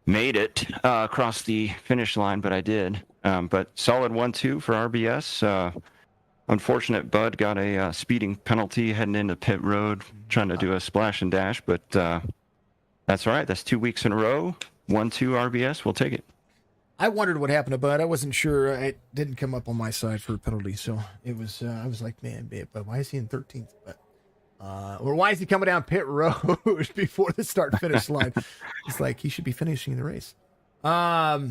made it across the finish line, but I did. But solid 1-2 for RBS. Unfortunate Bud got a speeding penalty heading into pit road, trying to do a splash and dash, but that's all right. That's 2 weeks in a row. 1-2 RBS. We'll take it. I wondered what happened to Bud. I wasn't sure. It didn't come up on my side for a penalty, so it was. I was like, man, but why is he in 13th? But or why is he coming down pit road before the start-finish line? It's like he should be finishing the race. Yeah,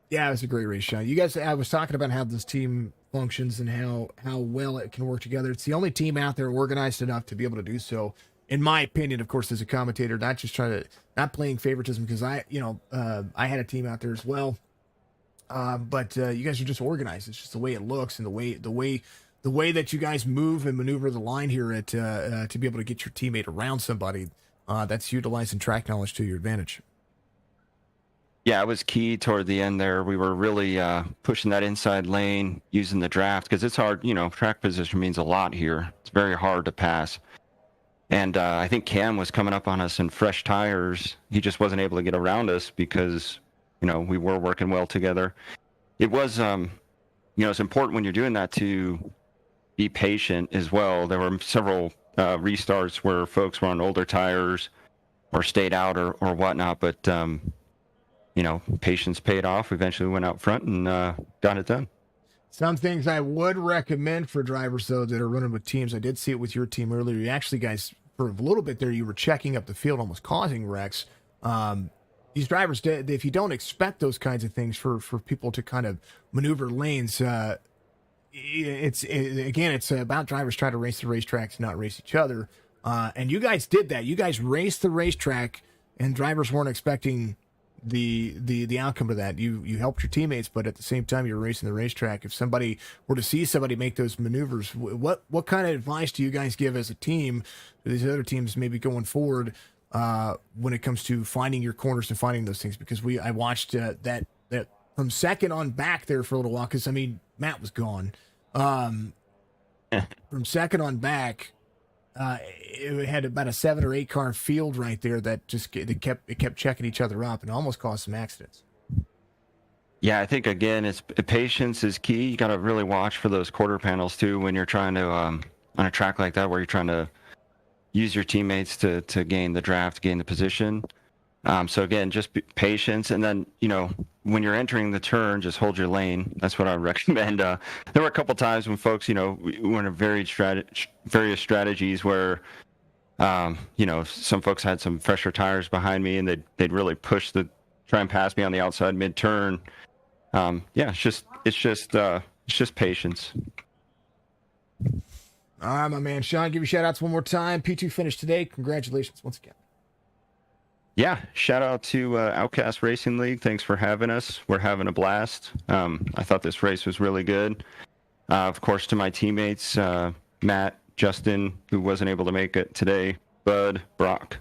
it was a great race, Sean. You guys, I was talking about how this team functions and how well it can work together. It's the only team out there organized enough to be able to do so. In my opinion, of course, as a commentator, not playing favoritism, because I had a team out there as well. But you guys are just organized. It's just the way it looks and the way that you guys move and maneuver the line here at to be able to get your teammate around somebody. That's utilizing track knowledge to your advantage. Yeah, it was key toward the end there. We were really pushing that inside lane, using the draft, because it's hard. Track position means a lot here. It's very hard to pass. And I think Cam was coming up on us in fresh tires. He just wasn't able to get around us because, we were working well together. It was, it's important when you're doing that to be patient as well. There were several restarts where folks were on older tires or stayed out or whatnot. But, patience paid off. Eventually went out front and got it done. Some things I would recommend for drivers, though, that are running with teams. I did see it with your team earlier. You actually, guys, for a little bit there, you were checking up the field, almost causing wrecks. these drivers, if you don't expect those kinds of things for people to kind of maneuver lanes, it's about drivers trying to race the racetracks, not race each other. And you guys did that. You guys raced the racetrack, and drivers weren't expecting the outcome of that. You helped your teammates, but at the same time, you're racing the racetrack. If somebody were to see somebody make those maneuvers, what kind of advice do you guys give as a team to these other teams maybe going forward when it comes to finding your corners and finding those things? Because I watched that from second on back there for a little while, because I mean Matt was gone. From second on back, it had about a 7 or 8 car field right there that just kept checking each other up and almost caused some accidents. Yeah, I think again, patience is key. You got to really watch for those quarter panels too when you're trying to on a track like that where you're trying to use your teammates to gain the draft, gain the position. So again, just patience, and then when you're entering the turn, just hold your lane. That's what I recommend. There were a couple times when folks, we went to various strategies where, some folks had some fresher tires behind me, and they'd really push try and pass me on the outside mid turn. It's just patience. All right, my man Sean, give you shout outs one more time. P2 finished today. Congratulations once again. Yeah, shout out to Outcast Racing League. Thanks for having us. We're having a blast. I thought this race was really good. Of course, to my teammates, Matt, Justin, who wasn't able to make it today, Bud, Brock,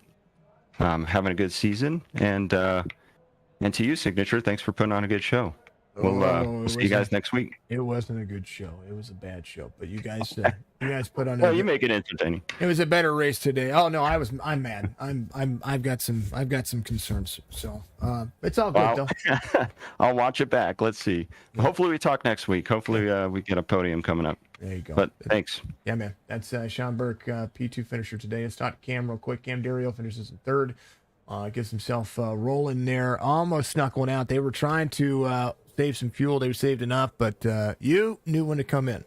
having a good season. And to you, Signature, thanks for putting on a good show. We'll see you guys next week. It wasn't a good show. It was a bad show. But you guys put on. Well, you make it entertaining. It was a better race today. Oh no, I'm mad. I've got some concerns. So it's all good though. I'll watch it back. Let's see. Hopefully we talk next week. Hopefully we get a podium coming up. There you go. But thanks. Yeah, man. That's Sean Burke, P2 finisher today. Let's talk to Cam real quick. Cam Dario finishes in third. Gets himself rolling there. Almost snuck one out. They were trying to save some fuel. They saved enough, but you knew when to come in.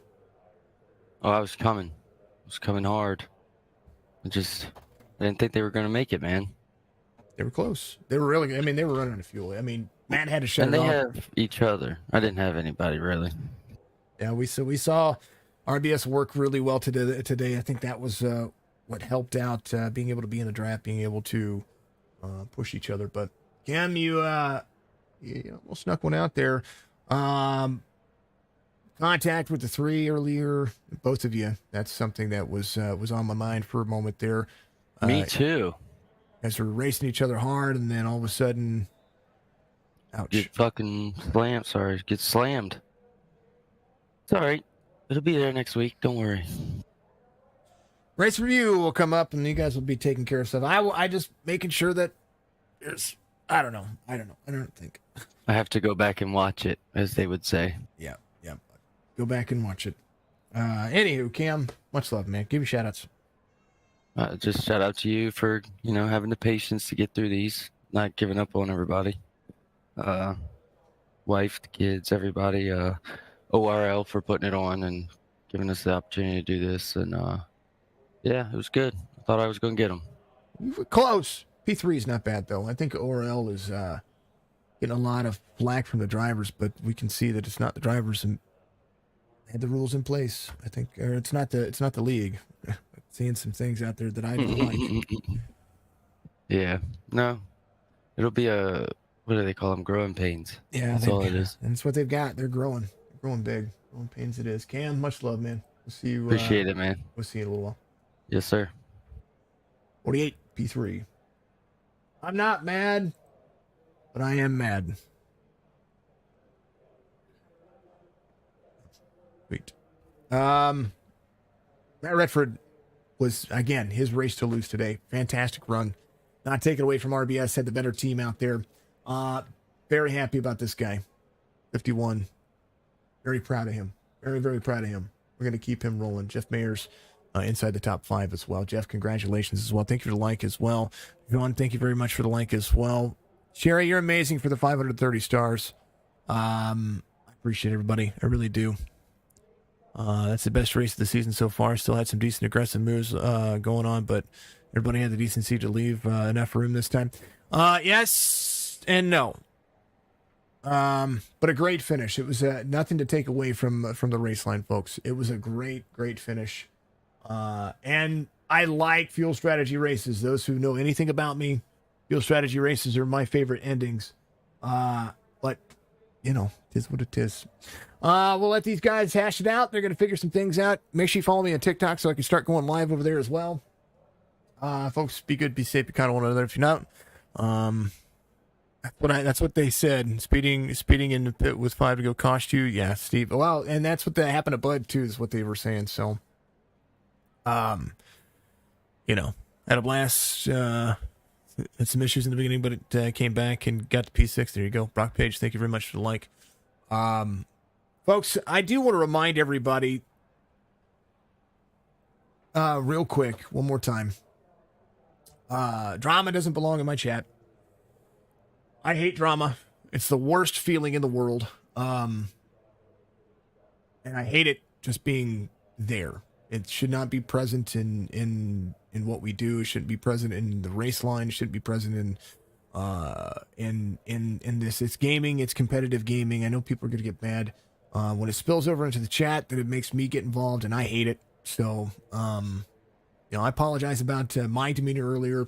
Oh, I was coming. I was coming hard. I didn't think they were going to make it, man. They were close. They were really. I mean, they were running out of fuel. I mean, Matt had to shut and it they off. have each other. I didn't have anybody really. Yeah, we saw RBS work really well today. I think that was what helped out being able to be in the draft, being able to push each other. But Cam, you almost snuck one out there. Contact with the 3 earlier, both of you. That's something that was on my mind for a moment there. Me too. As we're racing each other hard, and then all of a sudden, ouch! Get fucking slammed. Sorry, get slammed. It's all right. It'll be there next week. Don't worry. Race review will come up, and you guys will be taking care of stuff. I just making sure that there's. I don't know. I don't think. I have to go back and watch it, as they would say. Yeah. Go back and watch it. Anywho, Cam, much love, man. Give me shout outs. Just shout out to you for, having the patience to get through these, not giving up on everybody. Wife, the kids, everybody. ORL for putting it on and giving us the opportunity to do this. And yeah, it was good. I thought I was going to get them. Close. P3 is not bad, though. I think ORL is getting a lot of flack from the drivers, but we can see that it's not the drivers and had the rules in place. I think, or it's not the league. Seeing some things out there that I don't like. Yeah, no, it'll be what do they call them? Growing pains. Yeah, that's all it is. And it's what they've got. They're growing big. Growing pains it is. Cam, much love, man. We'll see you. Appreciate it, man. We'll see you in a little while. Yes, sir. 48 P3. I'm not mad, but I am mad. Sweet. Matt Redford was, again, his race to lose today. Fantastic run. Not taken away from RBS, had the better team out there. Very happy about this guy. 51. Very proud of him. Very, very proud of him. We're going to keep him rolling. Jeff Mayers inside the top 5 as well. Jeff, congratulations as well. Thank you for the like as well. John, thank you very much for the like as well. Sherry, you're amazing for the 530 stars. I appreciate everybody. I really do. That's the best race of the season so far. Still had some decent aggressive moves going on, but everybody had the decency to leave enough room this time. Yes, and no. But a great finish. It was nothing to take away from the race line, folks. It was a great finish. And I like fuel strategy races. Those who know anything about me, fuel strategy races are my favorite endings. But you know, it is what it is. We'll let these guys hash it out. They're gonna figure some things out. Make sure you follow me on TikTok so I can start going live over there as well. Folks, be good, be safe, be kind to one another. If you're not, that's what they said. Speeding in the pit with 5 to go cost you. Yeah, Steve. Well, and that's what happened to Bud too, is what they were saying. So, you know, had a blast. Had some issues in the beginning, but it came back and got to P6. There you go. Brock Page, thank you very much for the like. Folks, I do want to remind everybody real quick, one more time. Drama doesn't belong in my chat. I hate drama. It's the worst feeling in the world. And I hate it just being there. It should not be present in what we do. It shouldn't be present in the race line. It shouldn't be present in this. It's gaming. It's competitive gaming. I know people are going to get mad when it spills over into the chat, that it makes me get involved, and I hate it. So, you know, I apologize about my demeanor earlier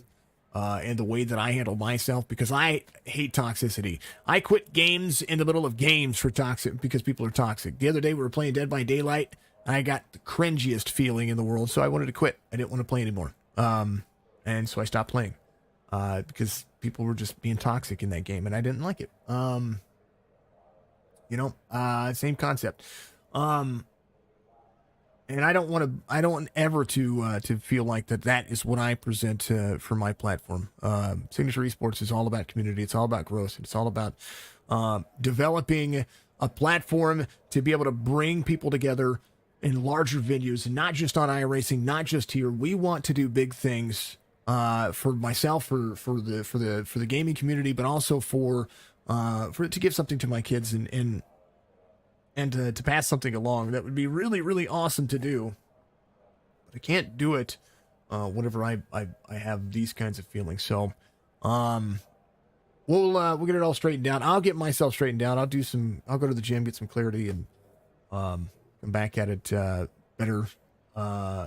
and the way that I handle myself, because I hate toxicity. I quit games in the middle of games because people are toxic. The other day we were playing Dead by Daylight. I got the cringiest feeling in the world, so I wanted to quit. I didn't want to play anymore. And so I stopped playing because people were just being toxic in that game, and I didn't like it. You know, same concept. And I don't want ever to feel like that is what I present for my platform. Signature Esports is all about community. It's all about growth. It's all about developing a platform to be able to bring people together in larger venues, and not just on iRacing, not just here. We want to do big things for myself, for the gaming community, but also for to give something to my kids and to pass something along. That would be really, really awesome to do. But I can't do it whenever I have these kinds of feelings. So we'll get it all straightened out. I'll get myself straightened out. I'll go to the gym, get some clarity, and come back at it better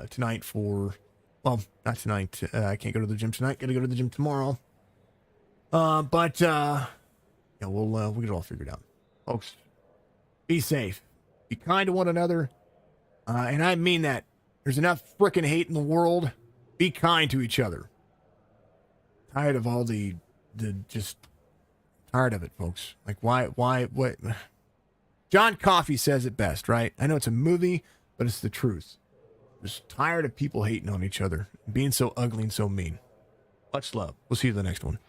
tonight not tonight. I can't go to the gym tonight. Got to go to the gym tomorrow. But yeah, we'll get it all figured out. Folks, be safe. Be kind to one another. And I mean that. There's enough frickin' hate in the world. Be kind to each other. Tired of all the just tired of it, folks. Like, what? John Coffey says it best, right? I know it's a movie, but it's the truth. Just tired of people hating on each other, being so ugly and so mean. Much love. We'll see you in the next one.